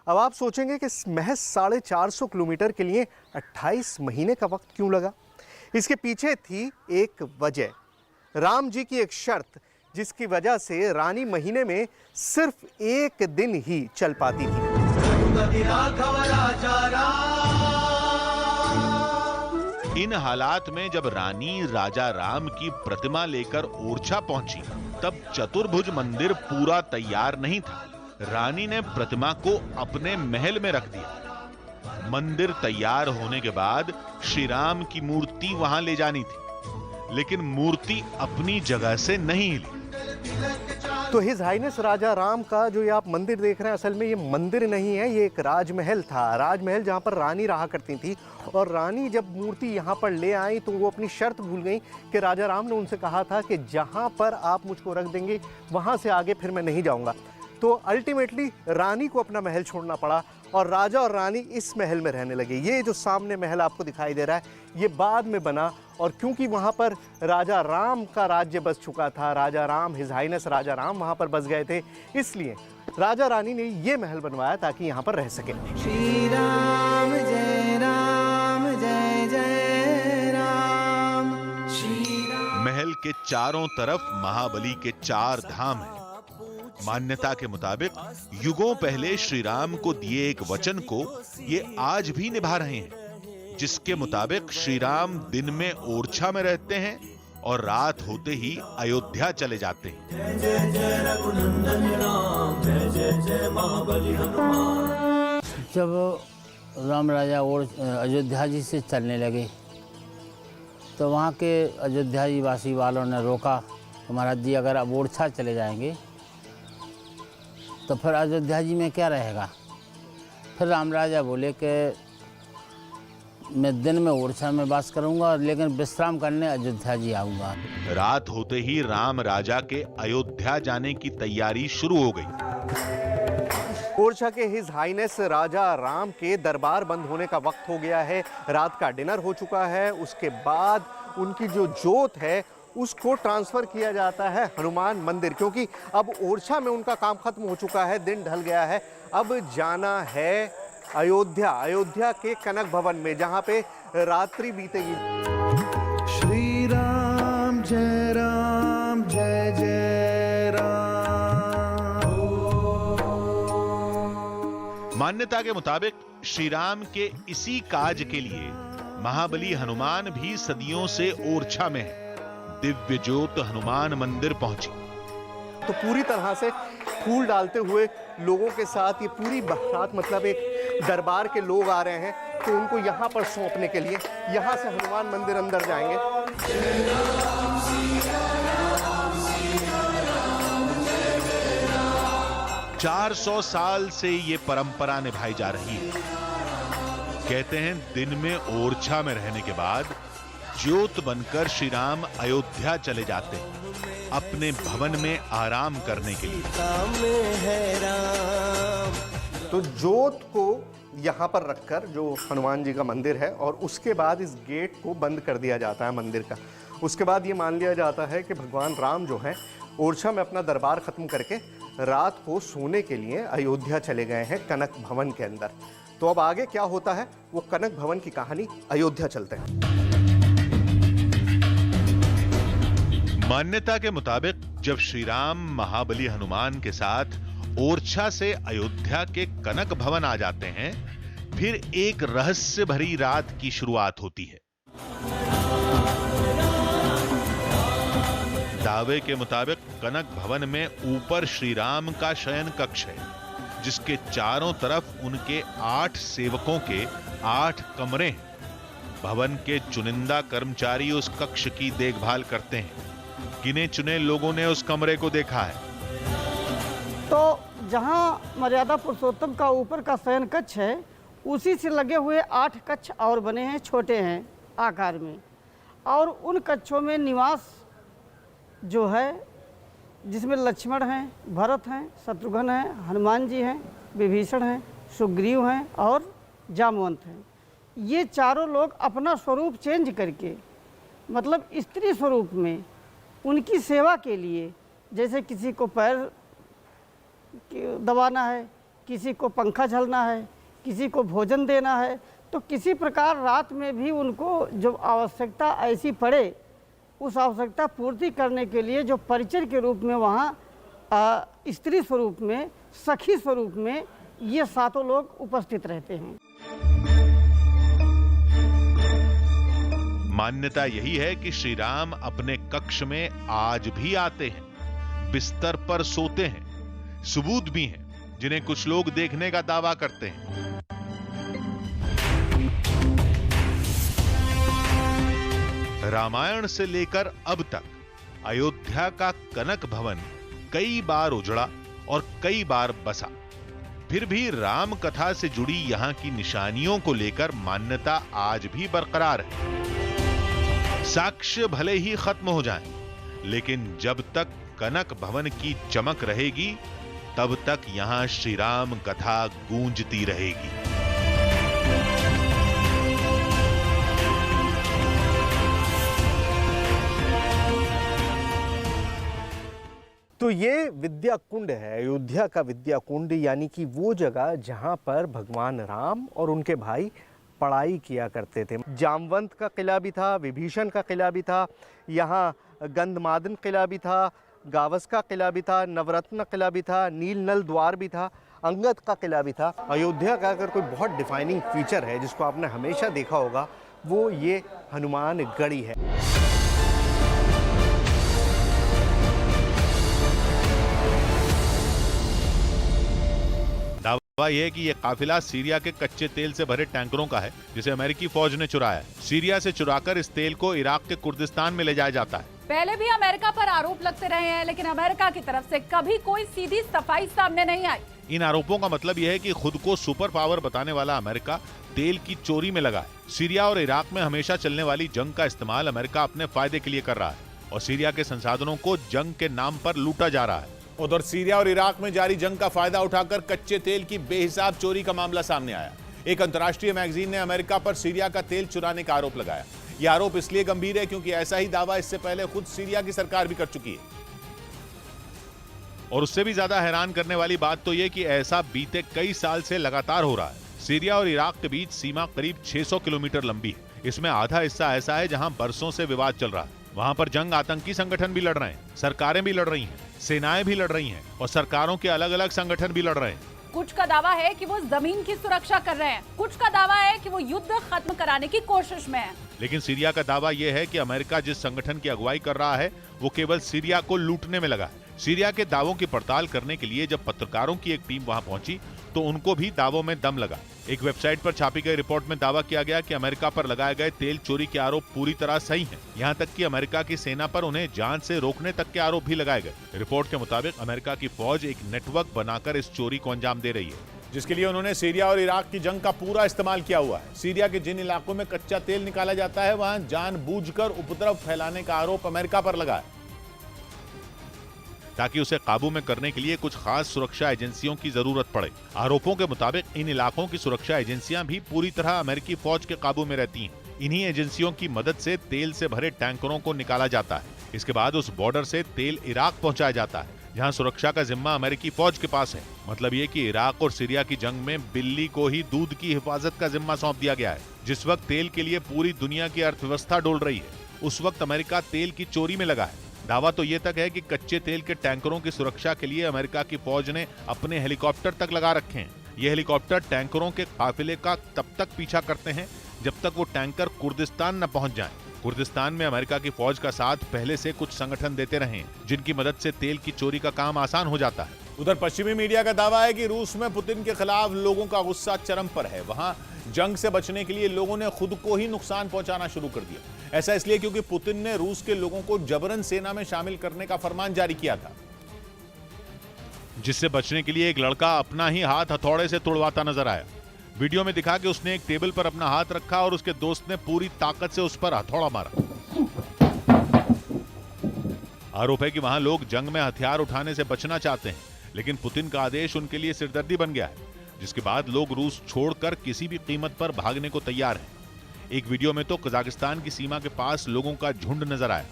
अब आप सोचेंगे कि महज 450 किलोमीटर के लिए 28 महीने का वक्त क्यों लगा? इसके पीछे थी एक वजह, राम जी की एक शर्त, जिसकी वजह से रानी महीने में सिर्फ एक दिन ही चल पाती थी। इन हालात में जब रानी राजा राम की प्रतिमा लेकर ओरछा पहुंची, तब चतुर्भुज मंदिर पूरा तैयार नहीं था। रानी ने प्रतिमा को अपने महल में रख दिया। मंदिर तैयार होने के बाद श्री राम की मूर्ति वहां ले जानी थी, लेकिन मूर्ति अपनी जगह से नहीं हिली। तो हिज हाइनेस राजा राम का जो ये आप मंदिर देख रहे हैं, असल में ये मंदिर नहीं है, ये एक राजमहल था। राजमहल जहाँ पर रानी रहा करती थी, और रानी जब मूर्ति यहाँ पर ले आई तो वो अपनी शर्त भूल गई कि राजा राम ने उनसे कहा था कि जहाँ पर आप मुझको रख देंगे वहाँ से आगे फिर मैं नहीं जाऊँगा। तो अल्टीमेटली रानी को अपना महल छोड़ना पड़ा और राजा और रानी इस महल में रहने लगे। ये जो सामने महल आपको दिखाई दे रहा है, ये बाद में बना, और क्योंकि वहाँ पर राजा राम का राज्य बस चुका था, राजा राम, हिज हाइनेस राजा राम वहाँ पर बस गए थे, इसलिए राजा रानी ने ये महल बनवाया ताकि यहाँ पर रह सके। श्री राम जय राम जय जय राम। महल के चारों तरफ महाबली के 4 धाम हैं। मान्यता के मुताबिक युगों पहले श्री राम को दिए एक वचन को ये आज भी निभा रहे हैं, जिसके मुताबिक श्री राम दिन में ओरछा में रहते हैं और रात होते ही अयोध्या चले जाते हैं। जय जय जय रघुनंदन राम, जय जय जय महाबली हनुमान। जब राम राजा और अयोध्या जी से चलने लगे तो वहाँ के अयोध्या जी वासी वालों ने रोका कि महाराज जी अगर अब ओरछा चले जाएंगे तो फिर अयोध्या जी में क्या रहेगा। फिर राम राजा बोले कि मैं दिन में ओरछा में वास करूंगा, लेकिन विश्राम करने अयोध्या जी आऊंगा। रात होते ही राम राजा के अयोध्या जाने की तैयारी शुरू हो गई। ओरछा के हिज हाइनेस राजा राम के दरबार बंद होने का वक्त हो गया है, रात का डिनर हो चुका है। उसके बाद उनकी जो जोत है उसको ट्रांसफर किया जाता है हनुमान मंदिर, क्योंकि अब ओरछा में उनका काम खत्म हो चुका है, दिन ढल गया है। अब जाना है अयोध्या, अयोध्या के कनक भवन में, जहां पे रात्रि बीतेगी। श्री राम जय जय राम। मान्यता के मुताबिक श्री राम के इसी काज के लिए महाबली हनुमान भी सदियों से ओरछा में है। दिव्य ज्योत हनुमान मंदिर पहुंची तो पूरी तरह से फूल डालते हुए लोगों के साथ ये पूरी बारात, मतलब एक दरबार के लोग आ रहे हैं, तो उनको यहाँ पर सौंपने के लिए यहाँ से हनुमान मंदिर अंदर जाएंगे। 400 साल से ये परंपरा निभाई जा रही है। कहते हैं दिन में ओरछा में रहने के बाद ज्योत बनकर श्री राम अयोध्या चले जाते हैं अपने भवन में आराम करने के लिए। तो ज्योत को यहाँ पर रखकर जो हनुमान जी का मंदिर है, और उसके बाद इस गेट को बंद कर दिया जाता है मंदिर का। उसके बाद ये मान लिया जाता है कि भगवान राम जो हैं ओरछा में अपना दरबार खत्म करके रात को सोने के लिए अयोध्या चले गए हैं कनक भवन के अंदर। तो अब आगे क्या होता है वो कनक भवन की कहानी, अयोध्या चलते हैं। मान्यता के मुताबिक जब श्री राम महाबली हनुमान के साथ ओरछा से अयोध्या के कनक भवन आ जाते हैं, फिर एक रहस्य भरी रात की शुरुआत होती है। दावे के मुताबिक कनक भवन में ऊपर श्री राम का शयन कक्ष है, जिसके चारों तरफ उनके 8 सेवकों के 8 कमरे हैं। भवन के चुनिंदा कर्मचारी उस कक्ष की देखभाल करते हैं। गिने चुने लोगों ने उस कमरे को देखा है। तो जहाँ मर्यादा पुरुषोत्तम का ऊपर का शयन कक्ष है, उसी से लगे हुए 8 कक्ष और बने हैं, छोटे हैं आकार में, और उन कक्षों में निवास जो है जिसमें लक्ष्मण हैं, भरत हैं, शत्रुघ्न हैं, हनुमान जी हैं, विभीषण हैं, सुग्रीव हैं और जामवंत हैं। ये चारों लोग अपना स्वरूप चेंज करके, मतलब स्त्री स्वरूप में उनकी सेवा के लिए, जैसे किसी को पैर दबाना है, किसी को पंखा झलना है, किसी को भोजन देना है, तो किसी प्रकार रात में भी उनको जो आवश्यकता ऐसी पड़े, उस आवश्यकता पूर्ति करने के लिए जो परिचर के रूप में वहाँ स्त्री स्वरूप में, सखी स्वरूप में ये सातों लोग उपस्थित रहते हैं। मान्यता यही है कि श्री राम अपने कक्ष में आज भी आते हैं, बिस्तर पर सोते हैं। सबूत भी हैं जिन्हें कुछ लोग देखने का दावा करते हैं। रामायण से लेकर अब तक अयोध्या का कनक भवन कई बार उजड़ा और कई बार बसा। फिर भी राम कथा से जुड़ी यहां की निशानियों को लेकर मान्यता आज भी बरकरार है। साक्ष्य भले ही खत्म हो जाएं, लेकिन जब तक कनक भवन की चमक रहेगी, तब तक यहां श्री राम कथा गूंजती रहेगी। तो ये विद्या कुंड है, अयोध्या का विद्या कुंड, यानी कि वो जगह जहाँ पर भगवान राम और उनके भाई पढ़ाई किया करते थे। जामवंत का किला भी था, विभीषण का किला भी था, यहाँ गंधमादन किला भी था, गावस का किला भी था, नवरत्न किला भी था, नील नल द्वार भी था, अंगद का किला भी था। अयोध्या का अगर कोई बहुत डिफाइनिंग फीचर है जिसको आपने हमेशा देखा होगा, वो ये हनुमान गढ़ी है। दावा यह है कि यह काफिला सीरिया के कच्चे तेल से भरे टैंकरों का है, जिसे अमेरिकी फौज ने चुराया है। सीरिया से चुराकर इस तेल को इराक के कुर्दिस्तान में ले जाया जाता है। पहले भी अमेरिका पर आरोप लगते रहे हैं, लेकिन अमेरिका की तरफ से कभी कोई सीधी सफाई सामने नहीं आई। इन आरोपों का मतलब यह है कि खुद को सुपर पावर बताने वाला अमेरिका तेल की चोरी में लगा है। सीरिया और इराक में हमेशा चलने वाली जंग का इस्तेमाल अमेरिका अपने फायदे के लिए कर रहा है और सीरिया के संसाधनों को जंग के नाम पर लूटा जा रहा है। उधर सीरिया और इराक में जारी जंग का फायदा उठाकर कच्चे तेल की बेहिसाब चोरी का मामला सामने आया। एक अंतर्राष्ट्रीय मैगजीन ने अमेरिका पर सीरिया का तेल चुराने का आरोप लगाया। यह आरोप इसलिए गंभीर है क्योंकि ऐसा ही दावा इससे पहले खुद सीरिया की सरकार भी कर चुकी है। और उससे भी ज्यादा हैरान करने वाली बात तो यह कि ऐसा बीते कई साल से लगातार हो रहा है। सीरिया और इराक के बीच सीमा करीब 600 किलोमीटर लंबी है। इसमें आधा हिस्सा ऐसा है जहां बरसों से विवाद चल रहा है। वहां पर जंग आतंकी संगठन भी लड़ रहे हैं, सरकारें भी लड़ रही हैं, सेनाएं भी लड़ रही हैं और सरकारों के अलग अलग संगठन भी लड़ रहे हैं। कुछ का दावा है कि वो जमीन की सुरक्षा कर रहे हैं, कुछ का दावा है कि वो युद्ध खत्म कराने की कोशिश में है। लेकिन सीरिया का दावा यह है कि अमेरिका जिस संगठन की अगुवाई कर रहा है वो केवल सीरिया को लूटने में लगा है। सीरिया के दावों की पड़ताल करने के लिए जब पत्रकारों की एक टीम वहां पहुंची तो उनको भी दावों में दम लगा। एक वेबसाइट पर छापी गई रिपोर्ट में दावा किया गया कि अमेरिका पर लगाए गए तेल चोरी के आरोप पूरी तरह सही हैं। यहां तक कि अमेरिका की सेना पर उन्हें जान से रोकने तक के आरोप भी लगाए गए। रिपोर्ट के मुताबिक अमेरिका की फौज एक नेटवर्क बनाकर इस चोरी को अंजाम दे रही है, जिसके लिए उन्होंने सीरिया और इराक की जंग का पूरा इस्तेमाल किया हुआ है। सीरिया के जिन इलाकों में कच्चा तेल निकाला जाता है वहां जानबूझकर उपद्रव फैलाने का आरोप अमेरिका पर लगा है, ताकि उसे काबू में करने के लिए कुछ खास सुरक्षा एजेंसियों की जरूरत पड़े। आरोपों के मुताबिक इन इलाकों की सुरक्षा एजेंसियां भी पूरी तरह अमेरिकी फौज के काबू में रहती हैं। इन्हीं एजेंसियों की मदद से तेल से भरे टैंकरों को निकाला जाता है। इसके बाद उस बॉर्डर से तेल इराक पहुंचाया जाता है, जहां सुरक्षा का जिम्मा अमेरिकी फौज के पास है। मतलब ये कि इराक और सीरिया की जंग में बिल्ली को ही दूध की हिफाजत का जिम्मा सौंप दिया गया है। जिस वक्त तेल के लिए पूरी दुनिया की अर्थव्यवस्था डोल रही है, उस वक्त अमेरिका तेल की चोरी में लगा है। दावा तो ये तक है कि कच्चे तेल के टैंकरों की सुरक्षा के लिए अमेरिका की फौज ने अपने हेलीकॉप्टर तक लगा रखे हैं। ये हेलीकॉप्टर टैंकरों के काफिले का तब तक पीछा करते हैं जब तक वो टैंकर कुर्दिस्तान न पहुंच जाएं। कुर्दिस्तान में अमेरिका की फौज का साथ पहले से कुछ संगठन देते रहे हैं, जिनकी मदद से तेल की चोरी का काम आसान हो जाता है। उधर पश्चिमी मीडिया का दावा है कि रूस में पुतिन के खिलाफ लोगों का गुस्सा चरम पर है। वहां जंग से बचने के लिए लोगों ने खुद को ही नुकसान पहुंचाना शुरू कर दिया। ऐसा इसलिए क्योंकि पुतिन ने रूस के लोगों को जबरन सेना में शामिल करने का फरमान जारी किया था, जिससे बचने के लिए एक लड़का अपना ही हाथ हथौड़े से तुड़वाता नजर आया। वीडियो में दिखा कि उसने एक टेबल पर अपना हाथ रखा और उसके दोस्त ने पूरी ताकत से उस पर हथौड़ा मारा। आरोप है कि वहां लोग जंग में हथियार उठाने से बचना चाहते हैं, लेकिन पुतिन का आदेश उनके लिए सिरदर्दी बन गया है, जिसके बाद लोग रूस छोड़कर किसी भी कीमत पर भागने को तैयार हैं। एक वीडियो में तो कजाकिस्तान की सीमा के पास लोगों का झुंड नजर आया।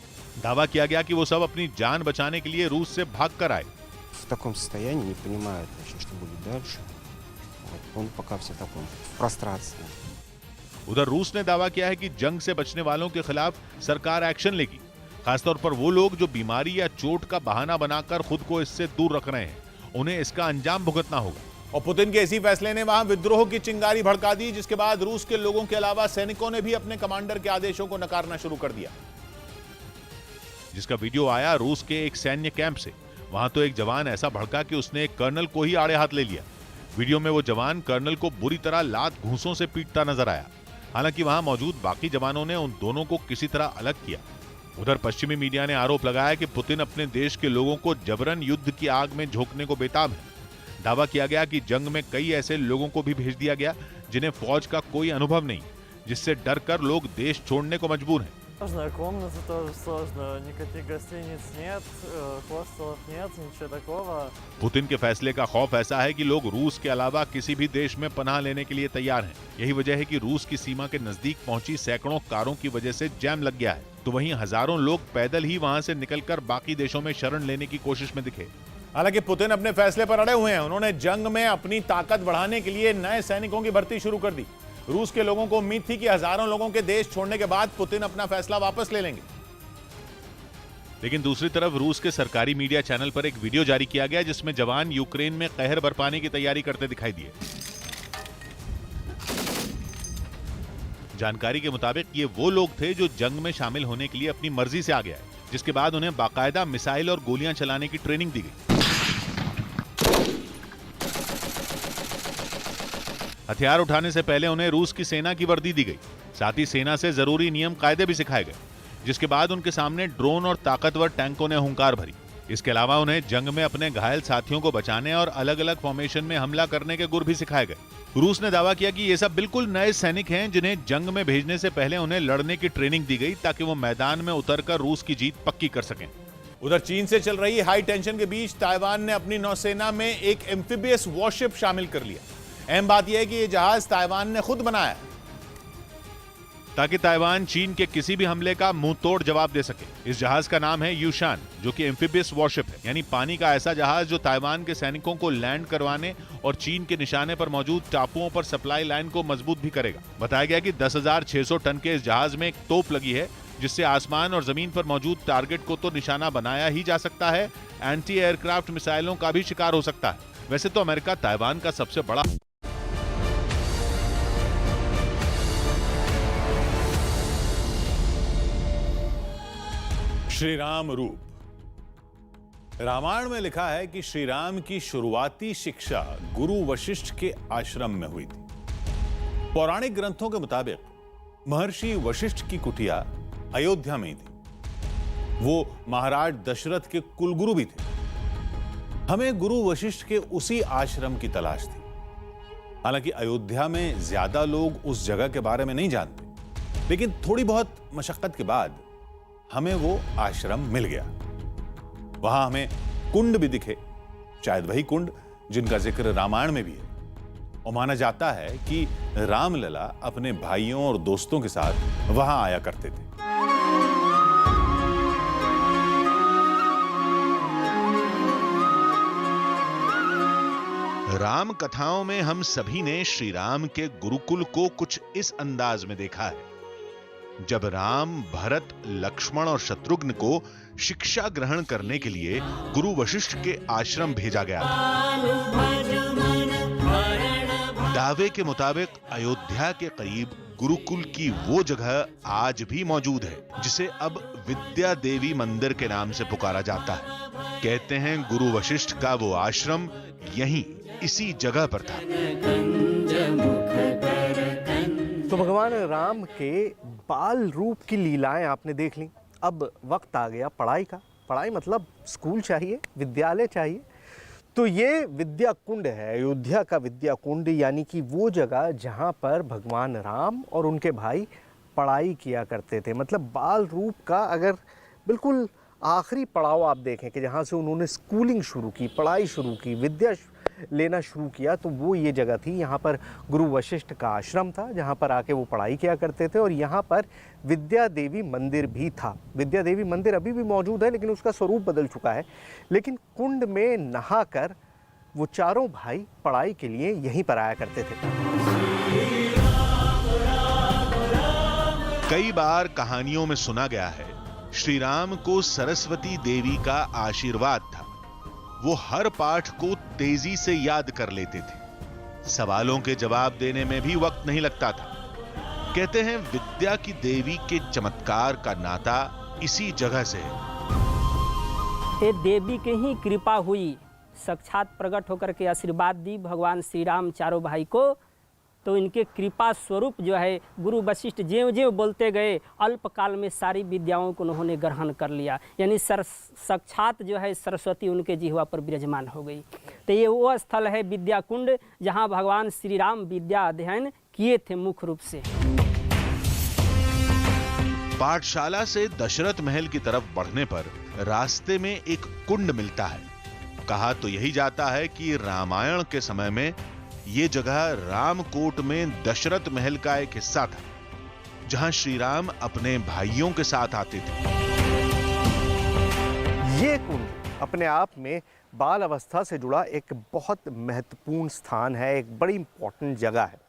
दावा किया गया कि वो सब अपनी जान बचाने के लिए रूस से भाग कर आए। В таком состоянии, не понимает, значит, что будет дальше. Он пока все в таком прострации. उधर रूस ने दावा किया है कि जंग से बचने वालों के खिलाफ सरकार एक्शन लेगी, खासतौर पर वो लोग जो बीमारी या चोट का बहाना बनाकर खुद को इससे दूर रख रहे हैं, उन्हें इसका अंजाम भुगतना होगा। और पुतिन के इसी फैसले ने वहां विद्रोह की चिंगारी भड़का दी, जिसके बाद रूस के लोगों के अलावा सैनिकों ने भी अपने कमांडर के आदेशों को नकारना शुरू कर दिया। जिसका वीडियो आया रूस के एक सैन्य कैंप से। वहां तो एक जवान ऐसा भड़का कि उसने एक कर्नल को ही आड़े हाथ ले लिया। वीडियो में वो जवान कर्नल को बुरी तरह लात घूंसों से पीटता नजर आया। हालांकि वहां मौजूद बाकी जवानों ने उन दोनों को किसी तरह अलग किया। उधर पश्चिमी मीडिया ने आरोप लगाया कि पुतिन अपने देश के लोगों को जबरन युद्ध की आग में झोंकने को बेताब है। दावा किया गया कि जंग में कई ऐसे लोगों को भी भेज दिया गया जिन्हें फौज का कोई अनुभव नहीं, जिससे डरकर लोग देश छोड़ने को मजबूर हैं। Сложная комната, тоже сложно. Никаких гостиниц нет, хостелов нет, ничего такого. पुतिन के फैसले का खौफ ऐसा है कि लोग रूस के अलावा किसी भी देश में पनाह लेने के लिए तैयार हैं। यही वजह है कि रूस की सीमा के नजदीक पहुंची सैकड़ों कारों की वजह से जैम लग गया है, तो वहीं हजारों लोग पैदल ही वहां से निकलकर बाकी देशों में शरण लेने की कोशिश में दिखे। हालांकि पुतिन अपने फैसले पर अड़े हुए हैं। उन्होंने जंग में अपनी ताकत बढ़ाने के लिए नए सैनिकों की भर्ती शुरू कर दी। रूस के लोगों को उम्मीद थी कि हजारों लोगों के देश छोड़ने के बाद पुतिन अपना फैसला वापस ले लेंगे। लेकिन दूसरी तरफ रूस के सरकारी मीडिया चैनल पर एक वीडियो जारी किया गया जिसमें जवान यूक्रेन में कहर बरपाने की तैयारी करते दिखाई दिए। जानकारी के मुताबिक ये वो लोग थे जो जंग में शामिल होने के लिए अपनी मर्जी से आ गया है, जिसके बाद उन्हें बाकायदा मिसाइल और गोलियां चलाने की ट्रेनिंग दी गई। हथियार उठाने से पहले उन्हें रूस की सेना की वर्दी दी गई। साथ ही सेना से जरूरी नियम कायदे भी सिखाए गए, जिसके बाद उनके सामने ड्रोन और ताकतवर टैंकों ने हुंकार भरी। इसके अलावा उन्हें जंग में अपने घायल साथियों को बचाने और अलग अलग फॉर्मेशन में हमला करने के गुर भी सिखाए गए। रूस ने दावा किया कि ये सब बिल्कुल नए सैनिक हैं जिन्हें जंग में भेजने से पहले उन्हें लड़ने की ट्रेनिंग दी गई ताकि वो मैदान में उतरकर रूस की जीत पक्की कर सकें। उधर चीन से चल रही हाई टेंशन के बीच ताइवान ने अपनी नौसेना में एक एम्फीबियस वॉरशिप शामिल कर लिया। अहम बात यह है कि यह जहाज ताइवान ने खुद बनाया है ताकि ताइवान चीन के किसी भी हमले का मुंह तोड़ जवाब दे सके। इस जहाज का नाम है यूशान, जो कि एम्फीबियस वॉरशिप है, यानी पानी का ऐसा जहाज जो ताइवान के सैनिकों को लैंड करवाने और चीन के निशाने पर मौजूद टापुओं पर सप्लाई लाइन को मजबूत भी करेगा। बताया गया कि 10,600 टन के इस जहाज में एक तोप लगी है, जिससे आसमान और जमीन पर मौजूद टारगेट को तो निशाना बनाया ही जा सकता है, एंटी एयरक्राफ्ट मिसाइलों का भी शिकार हो सकता है। वैसे तो अमेरिका ताइवान का सबसे बड़ा श्री राम रूप। रामायण में लिखा है कि श्री राम की शुरुआती शिक्षा गुरु वशिष्ठ के आश्रम में हुई थी। पौराणिक ग्रंथों के मुताबिक महर्षि वशिष्ठ की कुटिया अयोध्या में ही थी। वो महाराज दशरथ के कुलगुरु भी थे। हमें गुरु वशिष्ठ के उसी आश्रम की तलाश थी। हालांकि अयोध्या में ज्यादा लोग उस जगह के बारे में नहीं जानते, लेकिन थोड़ी बहुत मशक्कत के बाद हमें वो आश्रम मिल गया। वहां हमें कुंड भी दिखे, शायद वही कुंड जिनका जिक्र रामायण में भी है। और माना जाता है कि रामलला अपने भाइयों और दोस्तों के साथ वहां आया करते थे। राम कथाओं में हम सभी ने श्री राम के गुरुकुल को कुछ इस अंदाज में देखा है। जब राम, भरत, लक्ष्मण और शत्रुघ्न को शिक्षा ग्रहण करने के लिए गुरु वशिष्ठ के आश्रम भेजा गया था। दावे के मुताबिक अयोध्या के करीब गुरुकुल की वो जगह आज भी मौजूद है, जिसे अब विद्या देवी मंदिर के नाम से पुकारा जाता है। कहते हैं गुरु वशिष्ठ का वो आश्रम यहीं इसी जगह पर था। तो भगवान राम के बाल रूप की लीलाएं आपने देख ली। अब वक्त आ गया पढ़ाई का। पढ़ाई मतलब स्कूल चाहिए, विद्यालय चाहिए। तो ये विद्या कुंड है, अयोध्या का विद्या कुंड, यानी कि वो जगह जहाँ पर भगवान राम और उनके भाई पढ़ाई किया करते थे। मतलब बाल रूप का अगर बिल्कुल आखिरी पड़ाव आप देखें कि जहाँ से उन्होंने स्कूलिंग शुरू की, पढ़ाई शुरू की, विद्या लेना शुरू किया, तो वो ये जगह थी। यहाँ पर गुरु वशिष्ठ का आश्रम था जहाँ पर आके वो पढ़ाई किया करते थे, और यहाँ पर विद्या देवी मंदिर भी था। विद्या देवी मंदिर अभी भी मौजूद है, लेकिन उसका स्वरूप बदल चुका है। लेकिन कुंड में नहाकर वो चारों भाई पढ़ाई के लिए यहीं पर आया करते थे। कई बार कहानियों में सुना गया है श्री राम को सरस्वती देवी का आशीर्वाद था। वो हर पाठ को तेजी से याद कर लेते थे। सवालों के जवाब देने में भी वक्त नहीं लगता था। कहते हैं विद्या की देवी के चमत्कार का नाता इसी जगह से है। ये देवी की ही कृपा हुई, साक्षात प्रकट होकर के आशीर्वाद दी भगवान श्री राम चारों भाई को। तो इनके कृपा स्वरूप जो है गुरु वशिष्ठ ज्यों ज्यों बोलते गए, अल्पकाल में सारी विद्याओं को उन्होंने ग्रहण कर लिया। यानी साक्षात जो है सरस्वती उनके जिह्वा पर विराजमान हो गई। तो ये वो स्थल है विद्या कुंड जहाँ भगवान श्री राम विद्या अध्ययन किए थे मुख्य रूप से। पाठशाला से दशरथ महल की तरफ बढ़ने पर रास्ते में एक कुंड मिलता है। कहा तो यही जाता है कि रामायण के समय में ये जगह रामकोट में दशरथ महल का एक हिस्सा था, जहां श्री राम अपने भाइयों के साथ आते थे। ये कुंड अपने आप में बाल अवस्था से जुड़ा एक बहुत महत्वपूर्ण स्थान है, एक बड़ी इंपॉर्टेंट जगह है।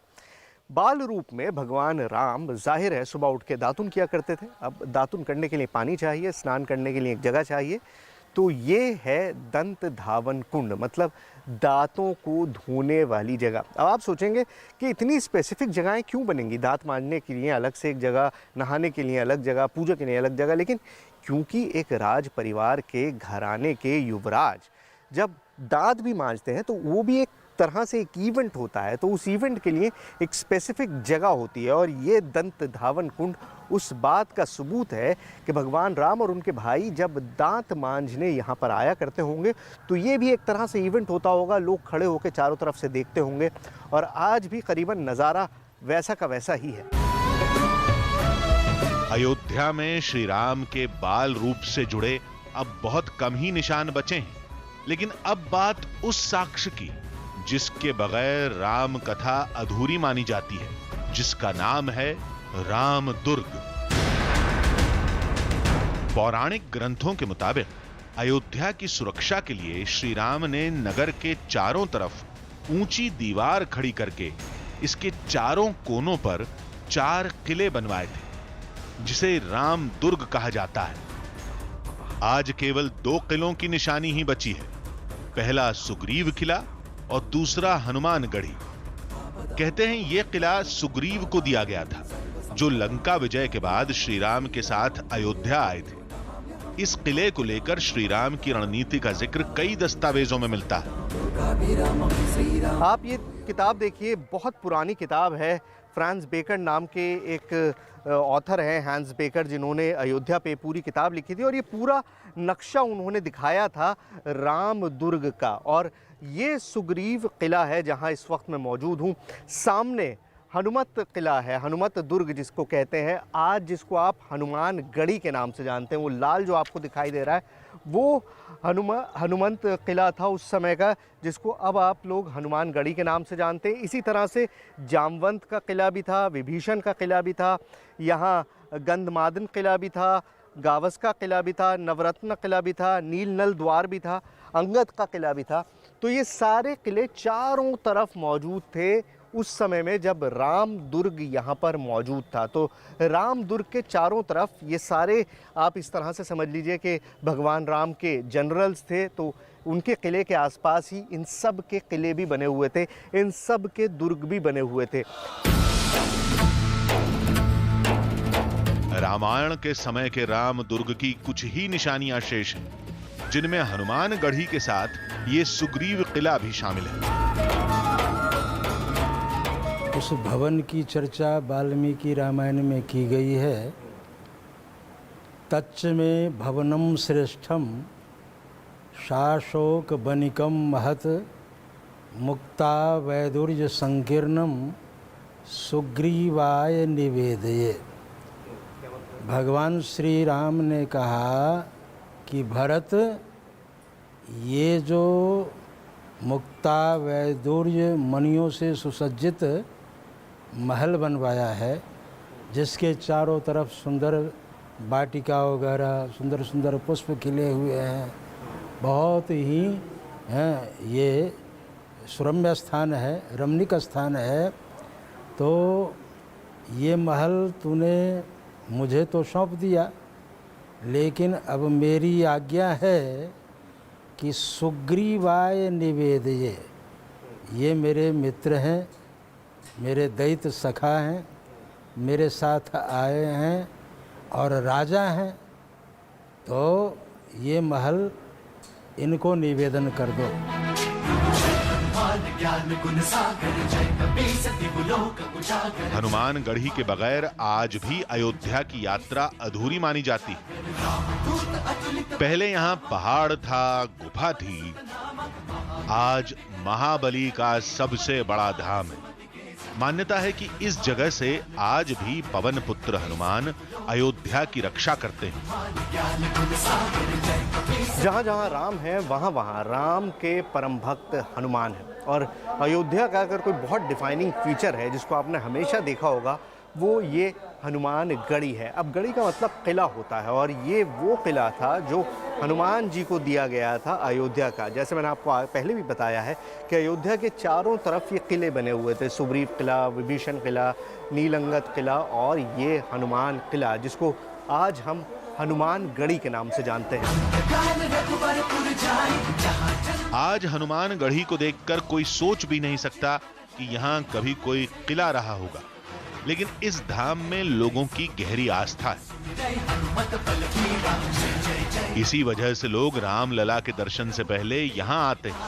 बाल रूप में भगवान राम जाहिर है सुबह उठ के दातुन किया करते थे। अब दातुन करने के लिए पानी चाहिए, स्नान करने के लिए एक जगह चाहिए। तो ये है दंत धावन कुंड, मतलब दांतों को धोने वाली जगह। अब आप सोचेंगे कि इतनी स्पेसिफिक जगहें क्यों बनेंगी, दांत मांजने के लिए अलग से एक जगह, नहाने के लिए अलग जगह, पूजा के लिए अलग जगह। लेकिन क्योंकि एक राज परिवार के घराने के युवराज जब दांत भी मांजते हैं तो वो भी एक तरह से एक इवेंट होता है, तो उस इवेंट के लिए एक स्पेसिफिक जगह होती है। और ये दंत धावन कुंड उस बात का सबूत है कि भगवान राम और उनके भाई जब दांत मांजने यहाँ पर आया करते होंगे तो ये भी एक तरह से इवेंट होता होगा। लोग खड़े होकर चारों तरफ से देखते होंगे, और आज भी करीबन नज़ारा वैसा का वैसा ही है। अयोध्या में श्री राम के बाल रूप से जुड़े अब बहुत कम ही निशान बचे हैं। लेकिन अब बात उस साक्ष्य की जिसके बगैर राम कथा अधूरी मानी जाती है, जिसका नाम है राम दुर्ग। पौराणिक ग्रंथों के मुताबिक अयोध्या की सुरक्षा के लिए श्री राम ने नगर के चारों तरफ ऊंची दीवार खड़ी करके इसके चारों कोनों पर 4 किले बनवाए थे, जिसे राम दुर्ग कहा जाता है। आज केवल 2 किलों की निशानी ही बची है। पहला सुग्रीव किला और दूसरा हनुमानगढ़ी। कहते हैं यह किला सुग्रीव को दिया गया था, जो लंका विजय के बाद श्री राम के साथ अयोध्या आए थे। इस किले को लेकर श्री राम की रणनीति का जिक्र कई दस्तावेजों में मिलता है। आप ये किताब देखिए, बहुत पुरानी किताब है। फ्रांस बेकर नाम के एक ऑथर हैं, हैंस बेकर, जिन्होंने अयोध्या पे पूरी किताब लिखी थी, और ये पूरा नक्शा उन्होंने दिखाया था राम दुर्ग का। और ये सुग्रीव किला है जहां इस वक्त मैं मौजूद हूं। सामने हनुमत किला है, हनुमत दुर्ग जिसको कहते हैं, आज जिसको आप हनुमानगढ़ी के नाम से जानते हैं। वो लाल जो आपको दिखाई दे रहा है वो हनुमंत किला था उस समय का, जिसको अब आप लोग हनुमानगढ़ी के नाम से जानते हैं। इसी तरह से जामवंत का किला भी था, विभीषण का किला भी था, यहाँ गंधमादन किला भी था, गावस का किला भी था, नवरत्न किला भी था, नीलनल द्वार भी था, अंगद का किला भी था। तो ये सारे किले चारों तरफ मौजूद थे उस समय में जब राम दुर्ग यहाँ पर मौजूद था। तो राम दुर्ग के चारों तरफ ये सारे, आप इस तरह से समझ लीजिए कि भगवान राम के जनरल्स थे, तो उनके किले के आसपास ही इन सब के किले भी बने हुए थे, इन सब के दुर्ग भी बने हुए थे। रामायण के समय के राम दुर्ग की कुछ ही निशानियां शेष हैं, जिनमें हनुमानगढ़ी के साथ ये सुग्रीव किला भी शामिल है। उस भवन की चर्चा वाल्मीकि रामायण में की गई है। तच्च में भवनम श्रेष्ठम शाशोक बनिकम महत मुक्ता वैदुर्य संकीर्णम सुग्रीवाय निवेदये। भगवान श्री राम ने कहा कि भरत ये जो मुक्ता वैदूर्य मणियों से सुसज्जित महल बनवाया है, जिसके चारों तरफ सुंदर वाटिका वगैरह सुंदर सुंदर पुष्प खिले हुए हैं, बहुत ही ये सुरम्य स्थान है, रमणीक स्थान है। तो ये महल तूने मुझे तो सौंप दिया, लेकिन अब मेरी आज्ञा है कि सुग्रीवाय निवेदये। ये मेरे मित्र हैं, मेरे दैत्य सखा हैं, मेरे साथ आए हैं और राजा हैं, तो ये महल इनको निवेदन कर दो। हनुमान गढ़ी के बगैर आज भी अयोध्या की यात्रा अधूरी मानी जाती है। पहले यहाँ पहाड़ था, गुफा थी, आज महाबली का सबसे बड़ा धाम है। मान्यता है कि इस जगह से आज भी पवन पुत्र हनुमान अयोध्या की रक्षा करते हैं। जहाँ जहाँ राम है वहाँ वहाँ राम के परम भक्त हनुमान है। और अयोध्या का अगर कोई बहुत डिफाइनिंग फीचर है जिसको आपने हमेशा देखा होगा, वो ये हनुमान गढ़ी है। अब गढ़ी का मतलब किला होता है, और ये वो किला था जो हनुमान जी को दिया गया था अयोध्या का। जैसे मैंने आपको पहले भी बताया है कि अयोध्या के चारों तरफ ये किले बने हुए थे, सुग्रीव किला, विभीषण किला, नीलंगत किला और ये हनुमान किला, जिसको आज हम हनुमान गढ़ी के नाम से जानते हैं। आज हनुमान गढ़ी को देखकर कोई सोच भी नहीं सकता कि यहाँ कभी कोई किला रहा होगा, लेकिन इस धाम में लोगों की गहरी आस्था है। इसी वजह से लोग राम लला के दर्शन से पहले यहाँ आते हैं।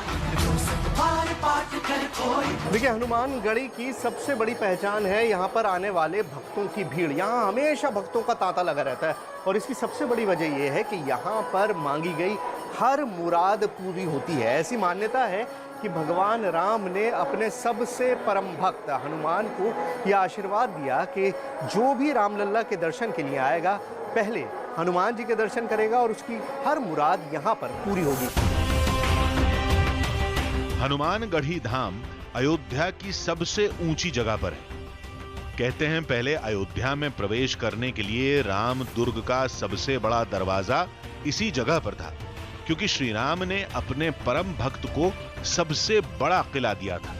देखिए, हनुमान गढ़ी की सबसे बड़ी पहचान है यहाँ पर आने वाले भक्तों की भीड़। यहाँ हमेशा भक्तों का तांता लगा रहता है, और इसकी सबसे बड़ी वजह यह है कि यहाँ पर मांगी गई हर मुराद पूरी होती है। ऐसी मान्यता है कि भगवान राम ने अपने सबसे परम भक्त हनुमान को यह आशीर्वाद दिया कि जो भी रामलला के दर्शन के लिए आएगा, पहले हनुमान जी के दर्शन करेगा और उसकी हर मुराद यहाँ पर पूरी होगी। हनुमान गढ़ी धाम अयोध्या की सबसे ऊंची जगह पर है। कहते हैं पहले अयोध्या में प्रवेश करने के लिए राम दुर्ग का सबसे बड़ा दरवाजा इसी जगह पर था, क्योंकि श्री राम ने अपने परम भक्त को सबसे बड़ा किला दिया था।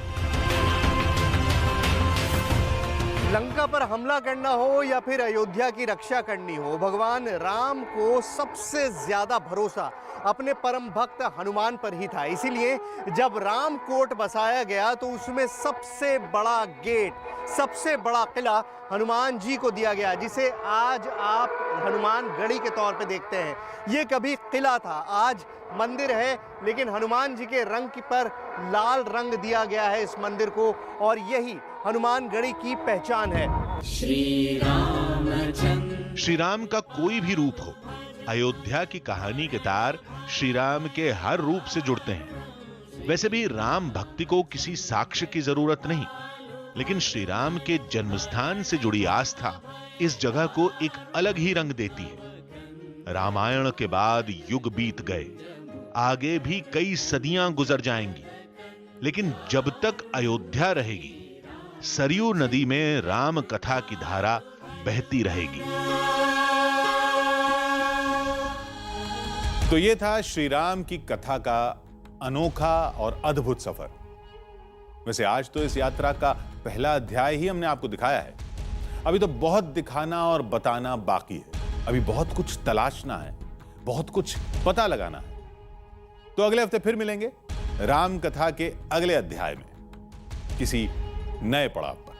लंका पर हमला करना हो या फिर अयोध्या की रक्षा करनी हो, भगवान राम को सबसे ज्यादा भरोसा अपने परम भक्त हनुमान पर ही था। इसीलिए जब राम कोट बसाया गया तो उसमें सबसे बड़ा गेट, सबसे बड़ा किला हनुमान जी को दिया गया, जिसे आज आप हनुमान गढ़ी के तौर पे देखते हैं। ये कभी किला था, आज मंदिर है, लेकिन हनुमान जी के रंग पर लाल रंग दिया गया है इस मंदिर को, और यही हनुमान गढ़ी की पहचान है। श्री राम का कोई भी रूप हो, अयोध्या की कहानी के तार श्री राम के हर रूप से जुड़ते हैं। वैसे भी राम भक्ति को किसी साक्ष्य की जरूरत नहीं, लेकिन श्री राम के जन्मस्थान से जुड़ी आस्था इस जगह को एक अलग ही रंग देती है। रामायण के बाद युग बीत गए, आगे भी कई सदियां गुजर जाएंगी, लेकिन जब तक अयोध्या रहेगी, सरयू नदी में राम कथा की धारा बहती रहेगी। तो ये था श्री राम की कथा का अनोखा और अद्भुत सफर। वैसे आज तो इस यात्रा का पहला अध्याय ही हमने आपको दिखाया है। अभी तो बहुत दिखाना और बताना बाकी है। अभी बहुत कुछ तलाशना है, बहुत कुछ पता लगाना है। तो अगले हफ्ते फिर मिलेंगे राम कथा के अगले अध्याय में, किसी नए पड़ाव पर।